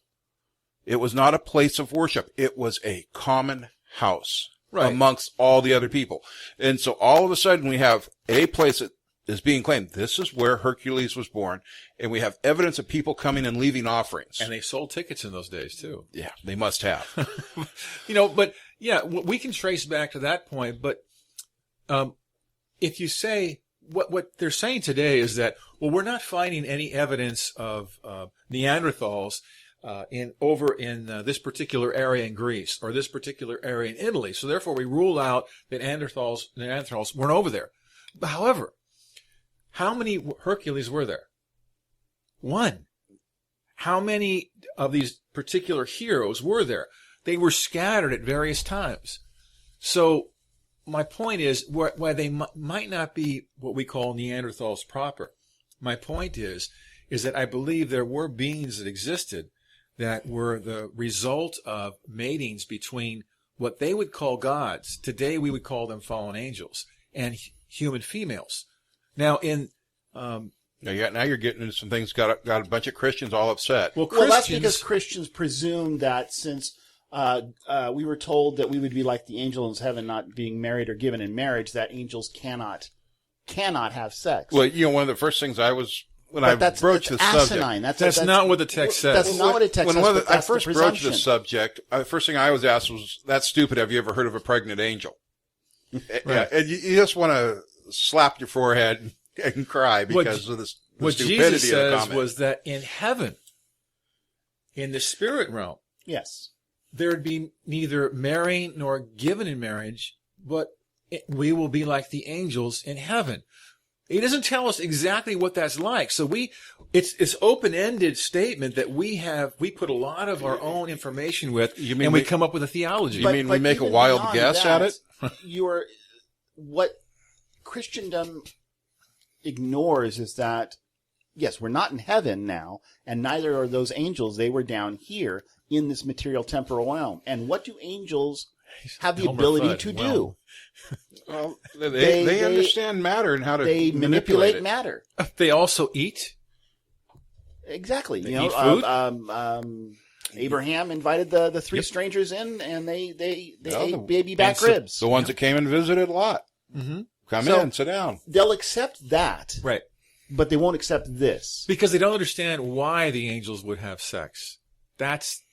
It was not a place of worship. It was a common house amongst all the other people. And so all of a sudden we have a place that is being claimed. This is where Hercules was born. And we have evidence of people coming and leaving offerings. And they sold tickets in those days too. Yeah, they must have. But yeah, we can trace back to that point. But if you say what they're saying today is that, well, we're not finding any evidence of Neanderthals over in this particular area in Greece or this particular area in Italy. So therefore, we rule out that Neanderthals weren't over there. However, how many Hercules were there? One. How many of these particular heroes were there? They were scattered at various times. So my point is, why they might not be what we call Neanderthals proper, my point is that I believe there were beings that existed that were the result of matings between what they would call gods. Today we would call them fallen angels, and human females. Now now you're getting into some things got a bunch of Christians all upset. Well, that's because Christians presume that since we were told that we would be like the angels in heaven, not being married or given in marriage, that angels cannot have sex. Well, one of the first things I broached the asinine. subject. That's not what the text says. That's not what it text says. When I first broached the subject, the first thing I was asked was, "That's stupid. Have you ever heard of a pregnant angel?" Right. Yeah, and you just want to slap your forehead and cry because of this. What Jesus says was that in heaven, in the spirit realm, yes, there would be neither marrying nor given in marriage, but we will be like the angels in heaven. He doesn't tell us exactly what that's like. So it's open-ended statement that we put a lot of our own information with, and we come up with a theology. You mean we make a wild guess at it? What Christendom ignores is that, yes, we're not in heaven now, and neither are those angels. They were down here in this material temporal realm. And what do angels have the ability to do? Well, they understand matter and how to manipulate it. Matter. They also eat. Exactly. They eat food. Abraham invited the three strangers in, and they ate baby back ribs. The ones that came and visited Lot. Mm-hmm. Come in, sit down. They'll accept that. Right. But they won't accept this. Because they don't understand why the angels would have sex. That's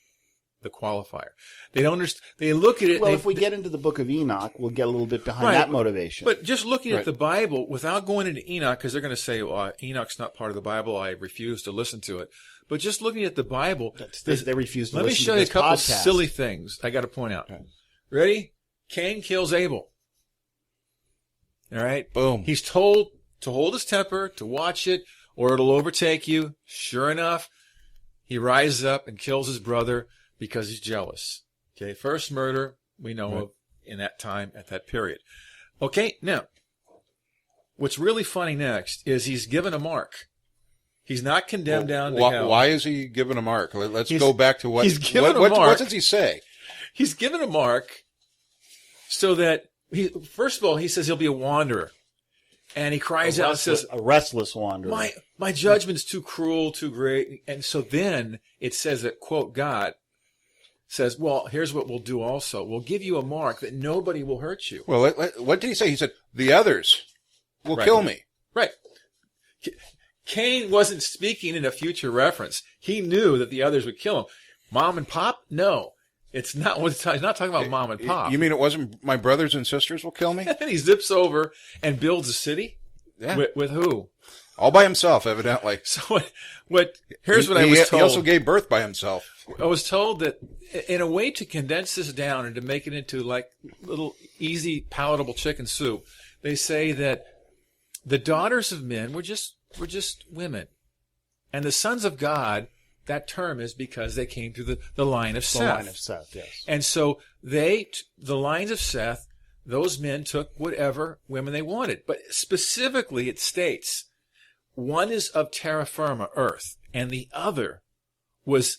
the qualifier. They don't understand. They look at it. Well, if we get into the book of Enoch, we'll get a little bit behind that motivation. But just looking at the Bible, without going into Enoch, because they're going to say, well, Enoch's not part of the Bible, I refuse to listen to it. But just looking at the Bible, they refuse to listen to this podcast. Let me show you a couple of silly things I got to point out. Ready? Cain kills Abel. All right? Boom. He's told to hold his temper, to watch it, or it'll overtake you. Sure enough, he rises up and kills his brother because he's jealous. Okay, first murder we know of in that time, at that period. Okay, now, what's really funny next is he's given a mark. He's not condemned down to hell. Why is he given a mark? Let's go back to what he's given a mark. What does he say? He's given a mark so that first of all, he says he'll be a wanderer. And he cries out and says, a restless wanderer. My judgment's too cruel, too great. And so then it says that, quote, God says, well, here's what we'll do also. We'll give you a mark that nobody will hurt you. Well, what did he say? He said, the others will kill me. Right. Cain wasn't speaking in a future reference. He knew that the others would kill him. Mom and Pop? No. It's not what he's not talking about mom and pop. You mean it wasn't my brothers and sisters will kill me? And he zips over and builds a city? Yeah. With who? All by himself, evidently. So here's what I was told. He also gave birth by himself. I was told that in a way to condense this down and to make it into like little easy, palatable chicken soup, they say that the daughters of men were just women. And the sons of God, that term is because they came through the line of Seth. The line of Seth, yes. And so the lines of Seth, those men took whatever women they wanted. But specifically it states, one is of terra firma, earth, and the other was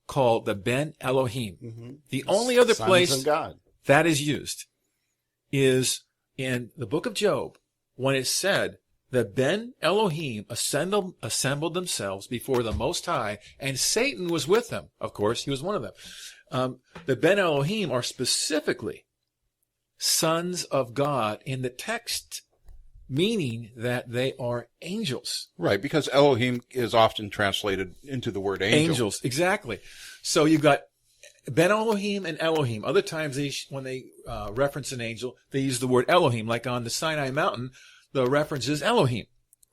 called the Ben Elohim. Mm-hmm. The only other place that is used is in the book of Job, when it said, the Ben Elohim assembled themselves before the Most High, and Satan was with them. Of course, he was one of them. The Ben Elohim are specifically sons of God in the text, meaning that they are angels. Right, because Elohim is often translated into the word angel. Angels, exactly. So you've got Ben Elohim and Elohim. Other times when they reference an angel, they use the word Elohim, like on the Sinai mountain. the reference is Elohim.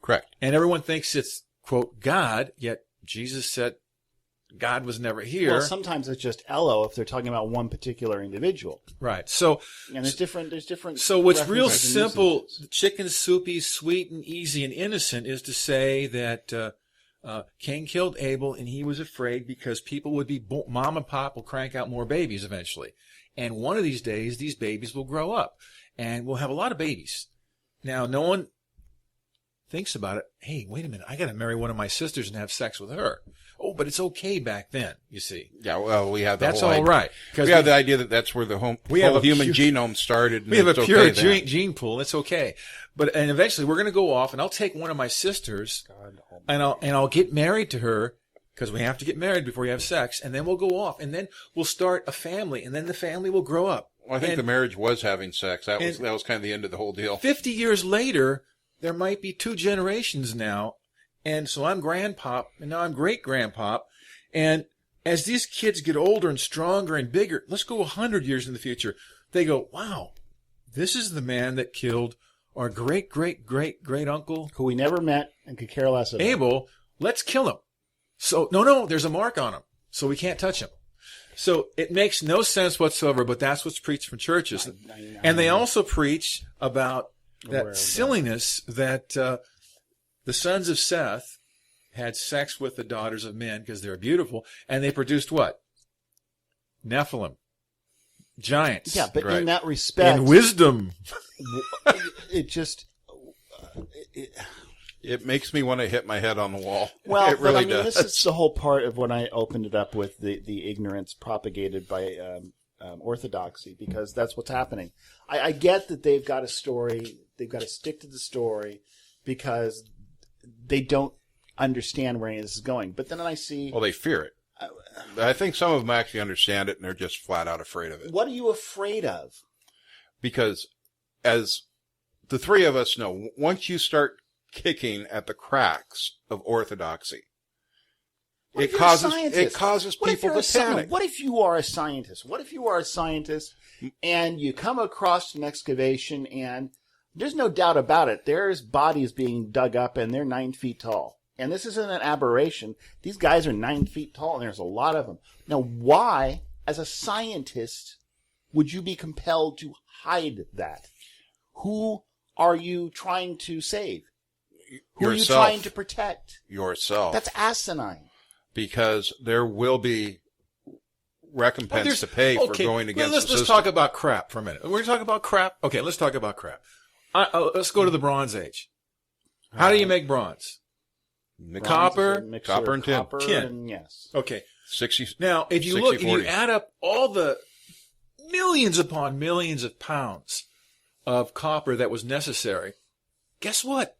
Correct. And everyone thinks it's, quote, God, yet Jesus said God was never here. Well, sometimes it's just Elo if they're talking about one particular individual. Right. So, And there's different. so what's real references and simple, usages. chicken soupy, sweet and easy and innocent is to say that Cain killed Abel and he was afraid because people would be, mom and pop will crank out more babies eventually. And one of these days, these babies will grow up and we'll have a lot of babies. Now, no one thinks about it. Hey, wait a minute. I got to marry one of my sisters and have sex with her. Oh, but it's okay back then, you see. Yeah, well, we have the That's whole all idea. right. We have the idea that that's where the whole human genome started. And We have a it's pure okay then. gene pool. It's okay. And eventually we're going to go off and I'll take one of my sisters and I'll get married to her because we have to get married before you have sex. And then we'll go off and then we'll start a family and then the family will grow up. Well, I think And the marriage was having sex. That was and- kind of the end of the whole deal. 50 years later, there might be 2 generations now. And so I'm grandpop and now I'm great grandpop. And as these kids get older and stronger and bigger, let's go 100 years in the future. They go, wow, this is the man that killed our great-great-great-great-uncle Who we never met and could care less about. Abel. Let's kill him. So, no, there's a mark on him. So we can't touch him. So it makes no sense whatsoever, but that's what's preached from churches. And they also preach about that silliness that the sons of Seth had sex with the daughters of men because they're beautiful, and they produced what? Nephilim. Giants. Yeah, but Right. in that respect, And wisdom. it just. It makes me want to hit my head on the wall. Well, it really but I mean, does. this is the whole part of when I opened it up with the ignorance propagated by orthodoxy, because that's what's happening. I get that they've got a story, they've got to stick to the story because they don't understand where any of this is going. But then I see, Well, they fear it. I think some of them actually understand it, and they're just flat out afraid of it. what are you afraid of? Because, as the three of us know, once you start kicking at the cracks of orthodoxy, What if it you're a causes scientist? What if people you're to panic. What if you are a scientist? What if you are a scientist and you come across an excavation and there's no doubt about it, there's bodies being dug up and they're 9 feet tall. And this isn't an aberration. These guys are 9 feet tall and there's a lot of them. Now, why, as a scientist, would you be compelled to hide that? Who are you trying to save? Who are you Yourself. trying to protect? Yourself. That's asinine. Because there will be recompense to pay for going against let's the system. talk about crap for a minute. We're going to talk about crap. Okay, let's talk about crap. Let's go to the Bronze Age. How do you make bronze? Nickel, Copper, copper and tin. Copper Tin. and yes. Okay. 60. Now, if you 60, look and you 40. add up all the millions upon millions of pounds of copper that was necessary, guess what?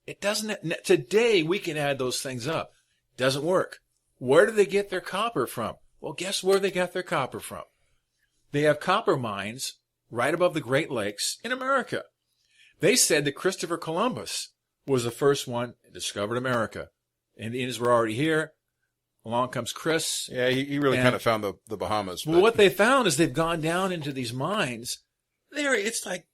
It doesn't. Today we can add those things up. Doesn't work. Where do they get their copper from? Well, guess where they got their copper from? They have copper mines right above the Great Lakes in America. They said that Christopher Columbus was the first one that discovered America. Indians were already here. Along comes Chris. Yeah, he really And- kind of found the Bahamas. Well, but- what they found is they've gone down into these mines. It's like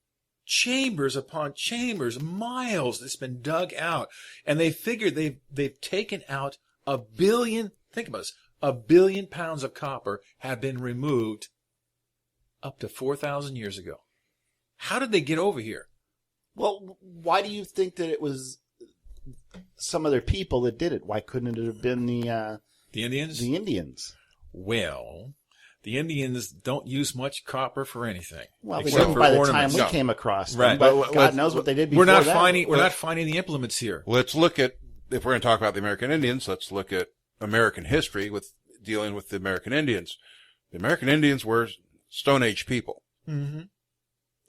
chambers upon chambers, miles that's been dug out. And they figured they've taken out 1 billion, think about this, 1 billion pounds of copper have been removed up to 4,000 years ago. How did they get over here? Well, why do you think that it was some other people that did it? Why couldn't it have been the Indians? Indians? Well, the Indians don't use much copper for anything. Well, they except didn't for by the ornaments. time we No. came across them. Right. But But God let's- knows what they did before We're not that. finding the implements here. Let's look at, if we're going to talk about the American Indians, let's look at American history with dealing with the American Indians. The American Indians were Stone Age people Mm-hmm.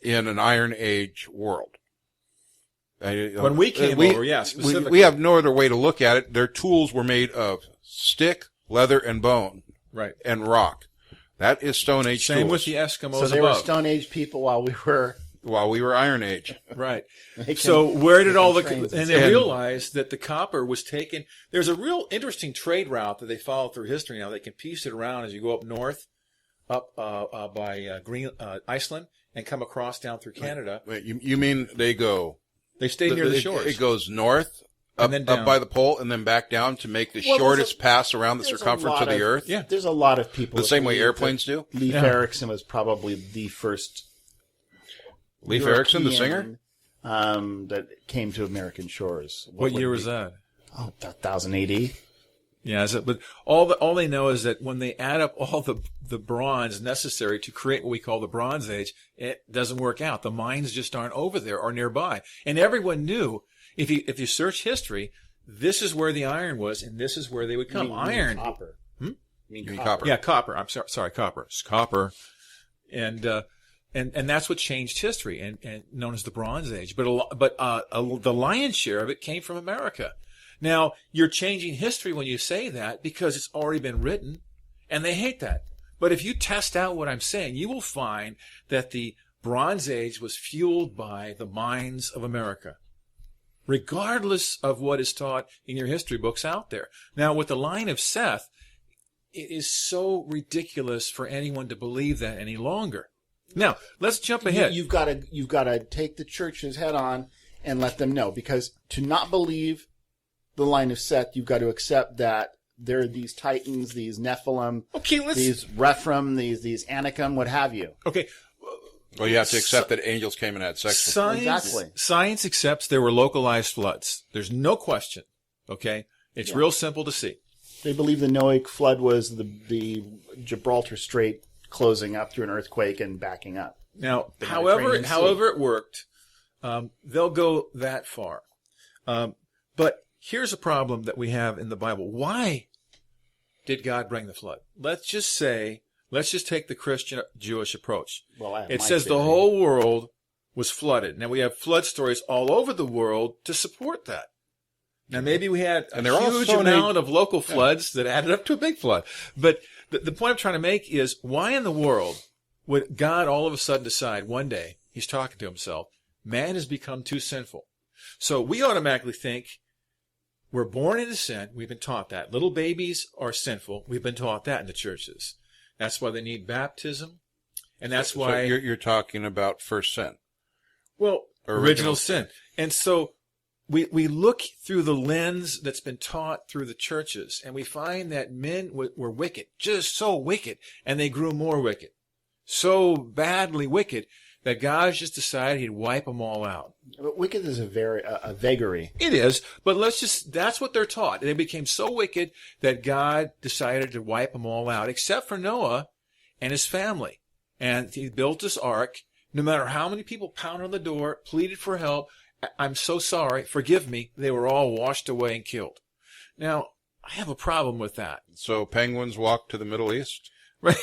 in an Iron Age world. When we came over, yeah, specifically. we have no other way to look at it. Their tools were made of stick, leather, and bone, Right. and rock. That is Stone Age Same tools. with the Eskimos So they were above. Stone Age people while we were While we were Iron Age. Right. making. So where did all the trains and and they stuff. realized that the copper was taken. There's a real interesting trade route that they follow through history now. They can piece it around as you go up north, up by Iceland, and come across down through Canada. Wait, you mean they go They stayed near the shores. It goes north, And then down. up by the pole, and then back down to make the Well, shortest pass around the there's a circumference lot of the Earth. Yeah. There's a lot of people. The that same way believe airplanes that do? Leif Yeah. Erikson was probably the first Leif Erikson, the singer? that came to American shores. What year was that? Oh, 1000 AD. Yeah, but all they know is that when they add up all the bronze necessary to create what we call the Bronze Age, it doesn't work out. The mines just aren't over there or nearby. And everyone knew, if you search history, this is where the iron was, and this is where they would come. You Iron. mean copper. You mean copper. copper. Yeah, copper. I'm sorry, copper. It's copper. And that's what changed history and known as the Bronze Age. But the lion's share of it came from America. Now, you're changing history when you say that because it's already been written, and they hate that. But if you test out what I'm saying, you will find that the Bronze Age was fueled by the mines of America, regardless of what is taught in your history books out there. Now, with the line of Seth, it is so ridiculous for anyone to believe that any longer. Now, let's jump ahead. You've got to take the churches head on and let them know, because to not believe the line of Seth, you've got to accept that there are these Titans, these Nephilim, these Rephaim, these Anakim, what have you. Okay. Well, you have to accept that angels came and had sex with them. Exactly. Science accepts there were localized floods. There's no question. Okay? It's real simple to see. They believe the Noahic flood was the Gibraltar Strait closing up through an earthquake and backing up. Now, The however Mediterranean it worked, they'll go that far. But here's a problem that we have in the Bible. Why did God bring the flood? Let's just take the Christian Jewish approach. Well, It says the whole world was flooded. Now, we have flood stories all over the world to support that. Now, maybe we had a huge amount of local floods that added up to a big flood. But the point I'm trying to make is, why in the world would God all of a sudden decide one day, he's talking to himself, man has become too sinful? So we automatically think we're born into sin. We've been taught that. Little babies are sinful. We've been taught that in the churches. That's why they need baptism. And that's why... So you're talking about first sin. Well, original sin. And so we look through the lens that's been taught through the churches, and we find that men were wicked, just so wicked, and they grew more wicked. So badly wicked that God just decided he'd wipe them all out. But wicked is a vagary. It is, but that's what they're taught. They became so wicked that God decided to wipe them all out, except for Noah and his family. And he built this ark. No matter how many people pounded on the door, pleaded for help, I'm so sorry, forgive me, they were all washed away and killed. Now, I have a problem with that. So penguins walk to the Middle East? Right?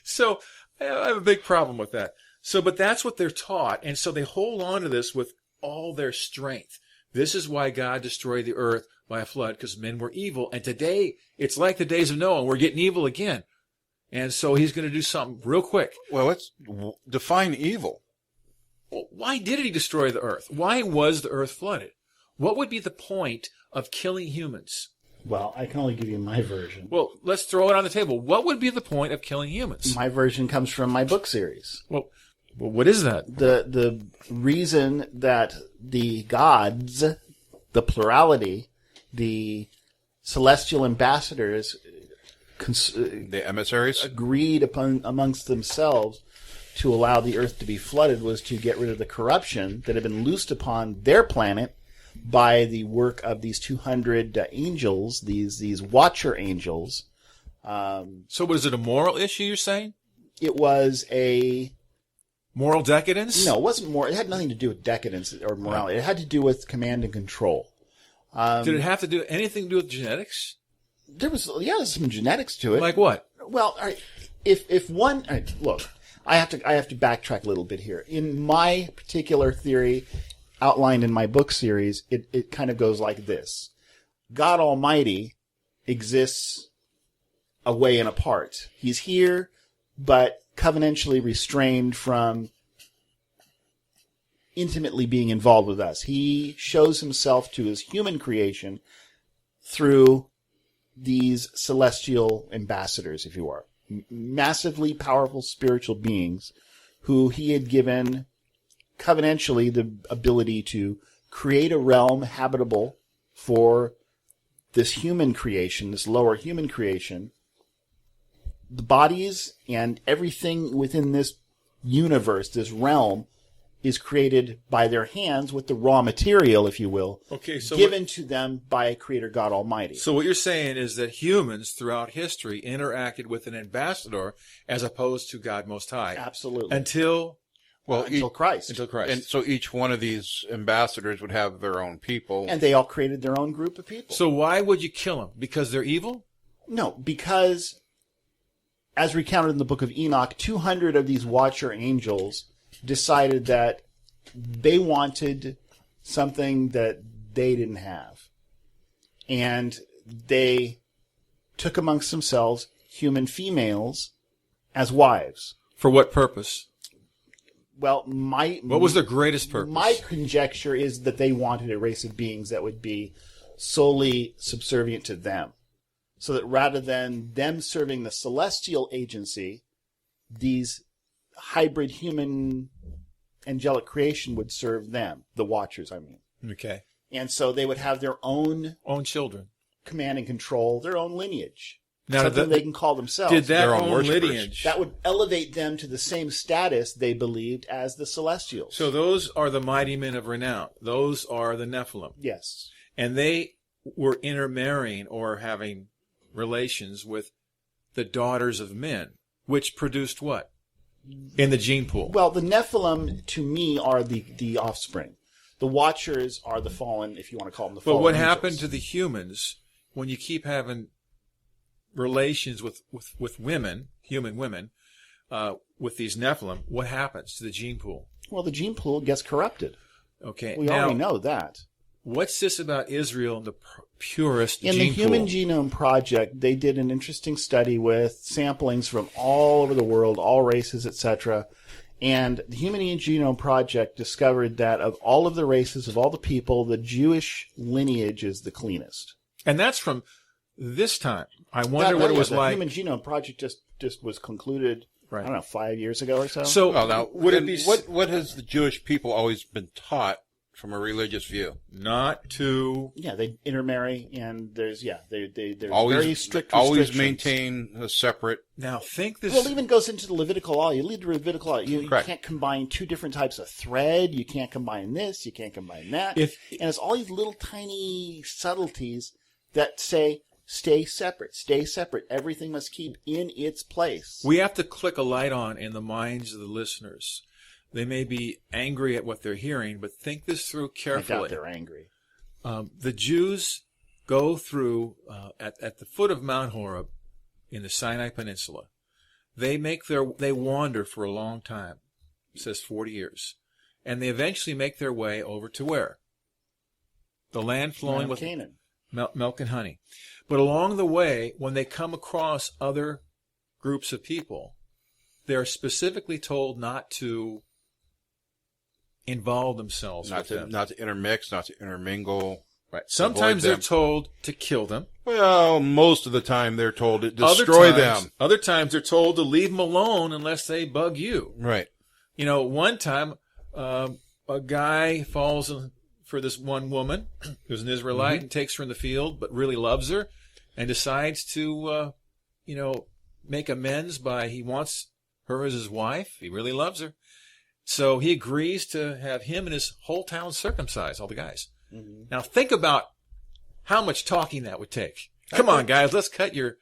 So I have a big problem with that. But that's what they're taught, and so they hold on to this with all their strength. This is why God destroyed the earth by a flood, because men were evil. And today, it's like the days of Noah. We're getting evil again. And so he's going to do something real quick. Well, let's define evil. Well, why did he destroy the earth? Why was the earth flooded? What would be the point of killing humans? Well, I can only give you my version. Well, let's throw it on the table. What would be the point of killing humans? My version comes from my book series. Well, what is that? The reason that the gods, the plurality, the celestial ambassadors, The emissaries? agreed upon amongst themselves to allow the earth to be flooded was to get rid of the corruption that had been loosed upon their planet by the work of these 200 angels, these watcher angels. So was it a moral issue, you're saying? It was a... Moral decadence? No, it wasn't more. It had nothing to do with decadence or morality. It had to do with command and control. Did it have to do anything to do with genetics? There's some genetics to it. Like what? Well, all right, if one, all right, look, I have to backtrack a little bit here. In my particular theory, outlined in my book series, it kind of goes like this: God Almighty exists away and apart. He's here, but covenantally restrained from intimately being involved with us. He shows himself to his human creation through these celestial ambassadors, if you are. Massively powerful spiritual beings who he had given covenantally the ability to create a realm habitable for this human creation, this lower human creation. The bodies and everything within this universe, this realm, is created by their hands with the raw material, if you will, given to them by Creator God Almighty. So what you're saying is that humans throughout history interacted with an ambassador as opposed to God Most High. Absolutely. Until Christ. Until Christ. And so each one of these ambassadors would have their own people. And they all created their own group of people. So why would you kill them? Because they're evil? No, because, as recounted in the book of Enoch, 200 of these watcher angels decided that they wanted something that they didn't have. And they took amongst themselves human females as wives. For what purpose? Well, what was their greatest purpose? My conjecture is that they wanted a race of beings that would be solely subservient to them. So that rather than them serving the celestial agency, these hybrid human angelic creation would serve them, the watchers, I mean. Okay. And so they would have their own children, command and control, their own lineage. Now, something they can call themselves. Did that Their own own worshipers. lineage? That would elevate them to the same status, they believed, as the celestials. So those are the mighty men of renown. Those are the Nephilim. Yes. And they were intermarrying or having relations with the daughters of men, which produced what? In the gene pool. Well, the Nephilim, to me, are the offspring. The Watchers are the fallen, if you want to call them the fallen But what angels. happened to the humans when you keep having relations with women, human women, with these Nephilim? What happens to the gene pool? Well, the gene pool gets corrupted. Okay. We now, already know that. What's this about Israel and the purest In gene the Human pool? Genome Project, they did an interesting study with samplings from all over the world, all races, etc. And the Human Genome Project discovered that of all of the races, of all the people, the Jewish lineage is the cleanest. And that's from this time. I wonder what it was the like. Human Genome Project just was concluded, Right. I don't know, 5 years ago or so. So Well, now, would it be what has the Jewish people always been taught from a religious view? not to? Yeah, they intermarry, and there's there's very Always, strict always restrictions. maintain a separate. Now think this. Well, it even goes into the Levitical law. You lead the Levitical law. You Correct. can't combine two different types of thread. You can't combine this. You can't combine that. If- and it's all these little tiny subtleties that say, stay separate, stay separate. Everything must keep in its place. We have to click a light on in the minds of the listeners. They may be angry at what they're hearing, but think this through I carefully. doubt they're angry. The Jews go through at the foot of Mount Horeb in the Sinai Peninsula. They wander for a long time. It says 40 years, and they eventually make their way over to where? The land flowing with Canaan. milk and honey. But along the way, when they come across other groups of people, they're specifically told not to involve themselves with them. Not to intermix, not to intermingle. Right. Sometimes avoid they're them. told to kill them. Well, most of the time they're told to destroy them. Other times they're told to leave them alone unless they bug you. Right. You know, one time a guy falls for this one woman who's an Israelite and takes her in the field, but really loves her, and decides to, make amends by he wants her as his wife. He really loves her. So he agrees to have him and his whole town circumcised, all the guys. Mm-hmm. Now think about how much talking that would take. Come on, guys, let's cut your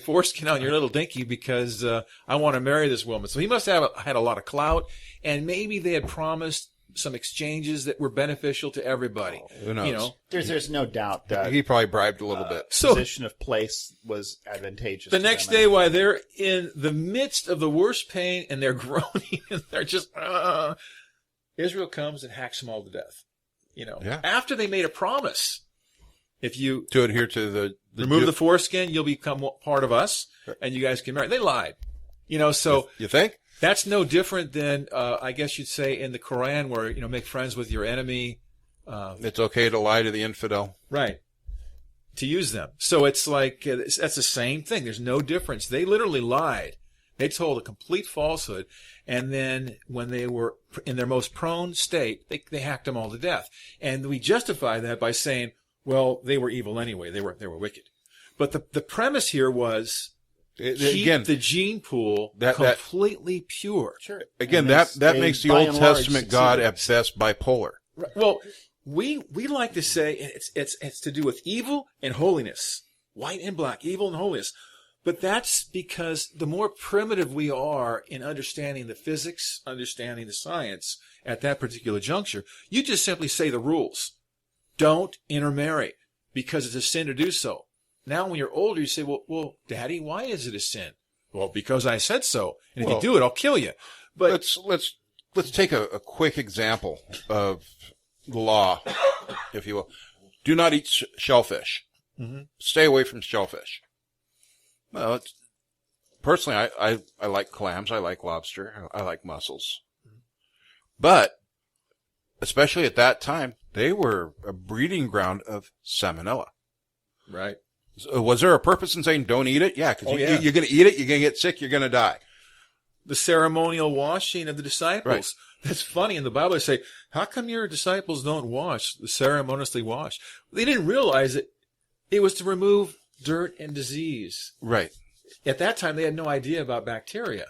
foreskin on your little dinky because I want to marry this woman. So he must have had a lot of clout, and maybe they had promised some exchanges that were beneficial to everybody. Who knows? You know, There's no doubt that He probably bribed a little bit. so position of place was advantageous. the to next them. day, while they're in the midst of the worst pain and they're groaning and they're just, Israel comes and hacks them all to death. You know, Yeah. after they made a promise, if you To adhere to the remove the foreskin, you'll become part of us, and you guys can marry. They lied. You know, so You think? that's no different than, I guess you'd say in the Quran where, make friends with your enemy. It's okay to lie to the infidel. Right. To use them. So it's like, that's the same thing. There's no difference. They literally lied They told a complete falsehood, and then when they were in their most prone state, they hacked them all to death. And we justify that by saying, well, they were evil anyway. They were wicked. But the premise here was keep the gene pool completely pure. Sure. Again, that makes the Old Testament God at best bipolar. Right. Well, we like to say it's to do with evil and holiness, white and black, evil and holiness. But that's because the more primitive we are in understanding the physics, understanding the science at that particular juncture, you just simply say the rules. Don't intermarry because it's a sin to do so. Now, when you're older, you say, well, Daddy, why is it a sin? Well, because I said so. And if you do it, I'll kill you. But let's take a quick example of the law, if you will. Do not eat shellfish. Mm-hmm. Stay away from shellfish. Well, personally, I like clams. I like lobster. I like mussels. But, especially at that time, they were a breeding ground of salmonella. Right. So was there a purpose in saying don't eat it? Yeah, because you're going to eat it, you're going to get sick, you're going to die. The ceremonial washing of the disciples. Right. That's funny. In the Bible, they say, how come your disciples don't wash, ceremoniously wash? They didn't realize it was to remove dirt and disease. Right. At that time, they had no idea about bacteria.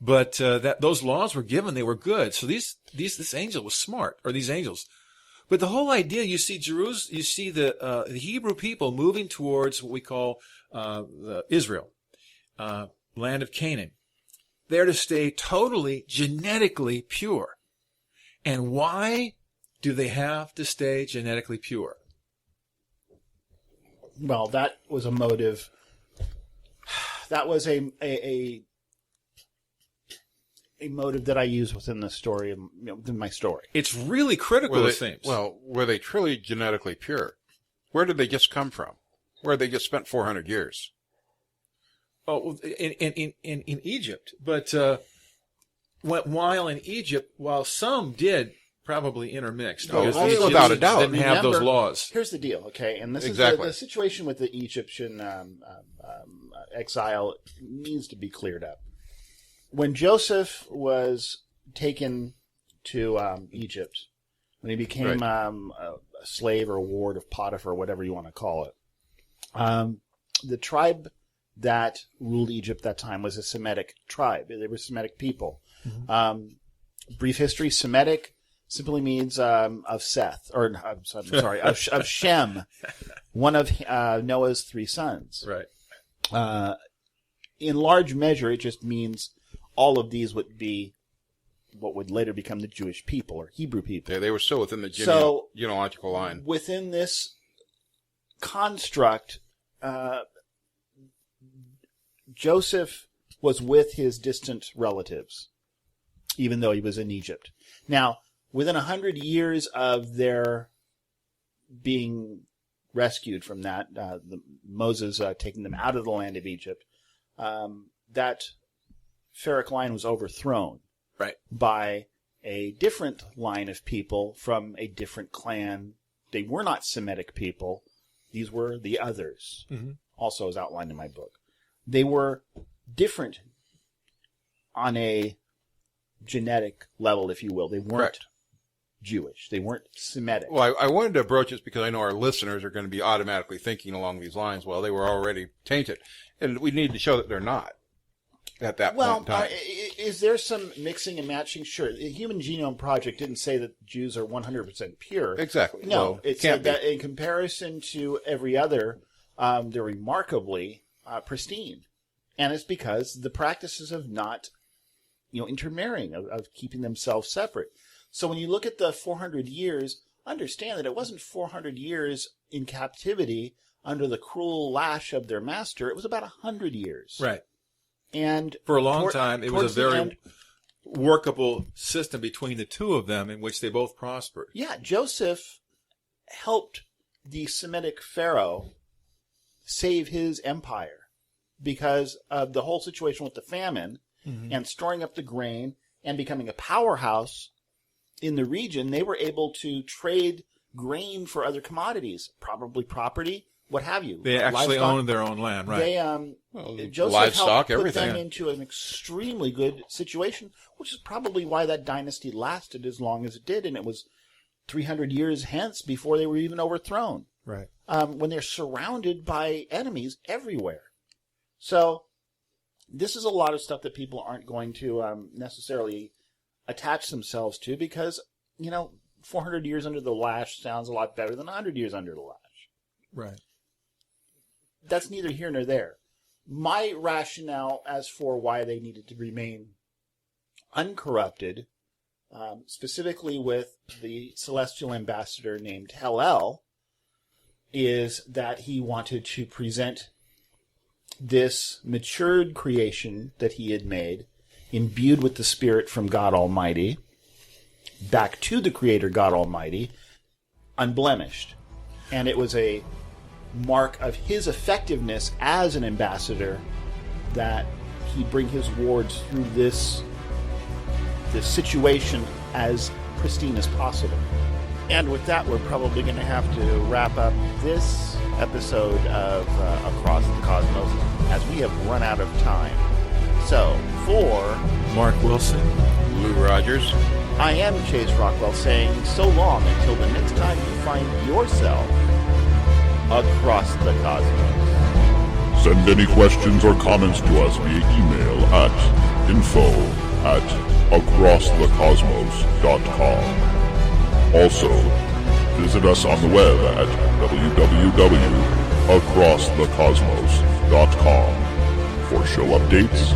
But those laws were given, they were good. So this angel was smart, or these angels. But the whole idea, you see the Hebrew people moving towards what we call Israel, land of Canaan. They're to stay totally genetically pure. And why do they have to stay genetically pure? Well, that was a motive. That was a motive that I use within the story, within my story. It's really critical, it seems. Well, were they truly genetically pure? Where did they just come from? Where they just spent 400 years? Oh, in Egypt. But while in Egypt, while some did probably intermixed. Oh, because the without a Egyptians doubt. didn't have those laws. Here's the deal, okay? And this Exactly. is the situation with the Egyptian exile needs to be cleared up. When Joseph was taken to Egypt, when he became a slave or a ward of Potiphar, whatever you want to call it, the tribe that ruled Egypt that time was a Semitic tribe. They were Semitic people. Mm-hmm. Brief history: Semitic simply means of Seth, or I'm sorry, of Shem, one of Noah's three sons. Right. In large measure, it just means all of these would be what would later become the Jewish people or Hebrew people. They were still within the genealogical line. Within this construct, Joseph was with his distant relatives, even though he was in Egypt. Now, within 100 years of their being rescued from that, Moses taking them out of the land of Egypt, that Pharaoh line was overthrown by a different line of people from a different clan. They were not Semitic people. These were the others, also as outlined in my book. They were different on a genetic level, if you will. They weren't Jewish. They weren't Semitic. Well, I wanted to broach this because I know our listeners are going to be automatically thinking along these lines. Well, they were already tainted. And we need to show that they're not at that point in time. Is there some mixing and matching? Sure. The Human Genome Project didn't say that Jews are 100% pure. Exactly. No, well, it said that in comparison to every other, they're remarkably pristine. And it's because the practices of not, intermarrying, of keeping themselves separate. So when you look at the 400 years, understand that it wasn't 400 years in captivity under the cruel lash of their master. It was about 100 years. Right. And for a long time, it was a very workable system between the two of them in which they both prospered. Yeah, Joseph helped the Semitic Pharaoh save his empire because of the whole situation with the famine and storing up the grain and becoming a powerhouse in the region. They were able to trade grain for other commodities, probably property, what have you. They actually livestock. owned their own land, right? They, Joseph livestock, helped put everything. them into an extremely good situation, which is probably why that dynasty lasted as long as it did, and it was 300 years hence before they were even overthrown. Right. When they're surrounded by enemies everywhere. So this is a lot of stuff that people aren't going to necessarily attach themselves to because, 400 years under the lash sounds a lot better than 100 years under the lash. Right. That's neither here nor there. My rationale as for why they needed to remain uncorrupted, specifically with the celestial ambassador named Hel-El, is that he wanted to present this matured creation that he had made, imbued with the Spirit from God Almighty, back to the Creator God Almighty, unblemished. And it was a mark of his effectiveness as an ambassador that he bring his wards through this situation as pristine as possible. And with that, we're probably going to have to wrap up this episode of Across the Cosmos as we have run out of time. So, for Mark Wilson, Lou Rogers. I am Chase Rockwell saying so long until the next time you find yourself across the cosmos. Send any questions or comments to us via email at info@acrossthecosmos.com. Also, visit us on the web at www.acrossthecosmos.com for show updates,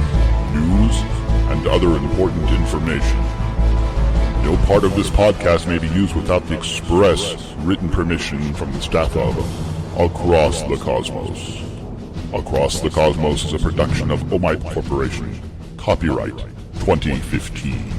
news, and other important information. No part of this podcast may be used without the express written permission from the staff of Across the Cosmos. Across the Cosmos is a production of Omite Corporation. Copyright 2015.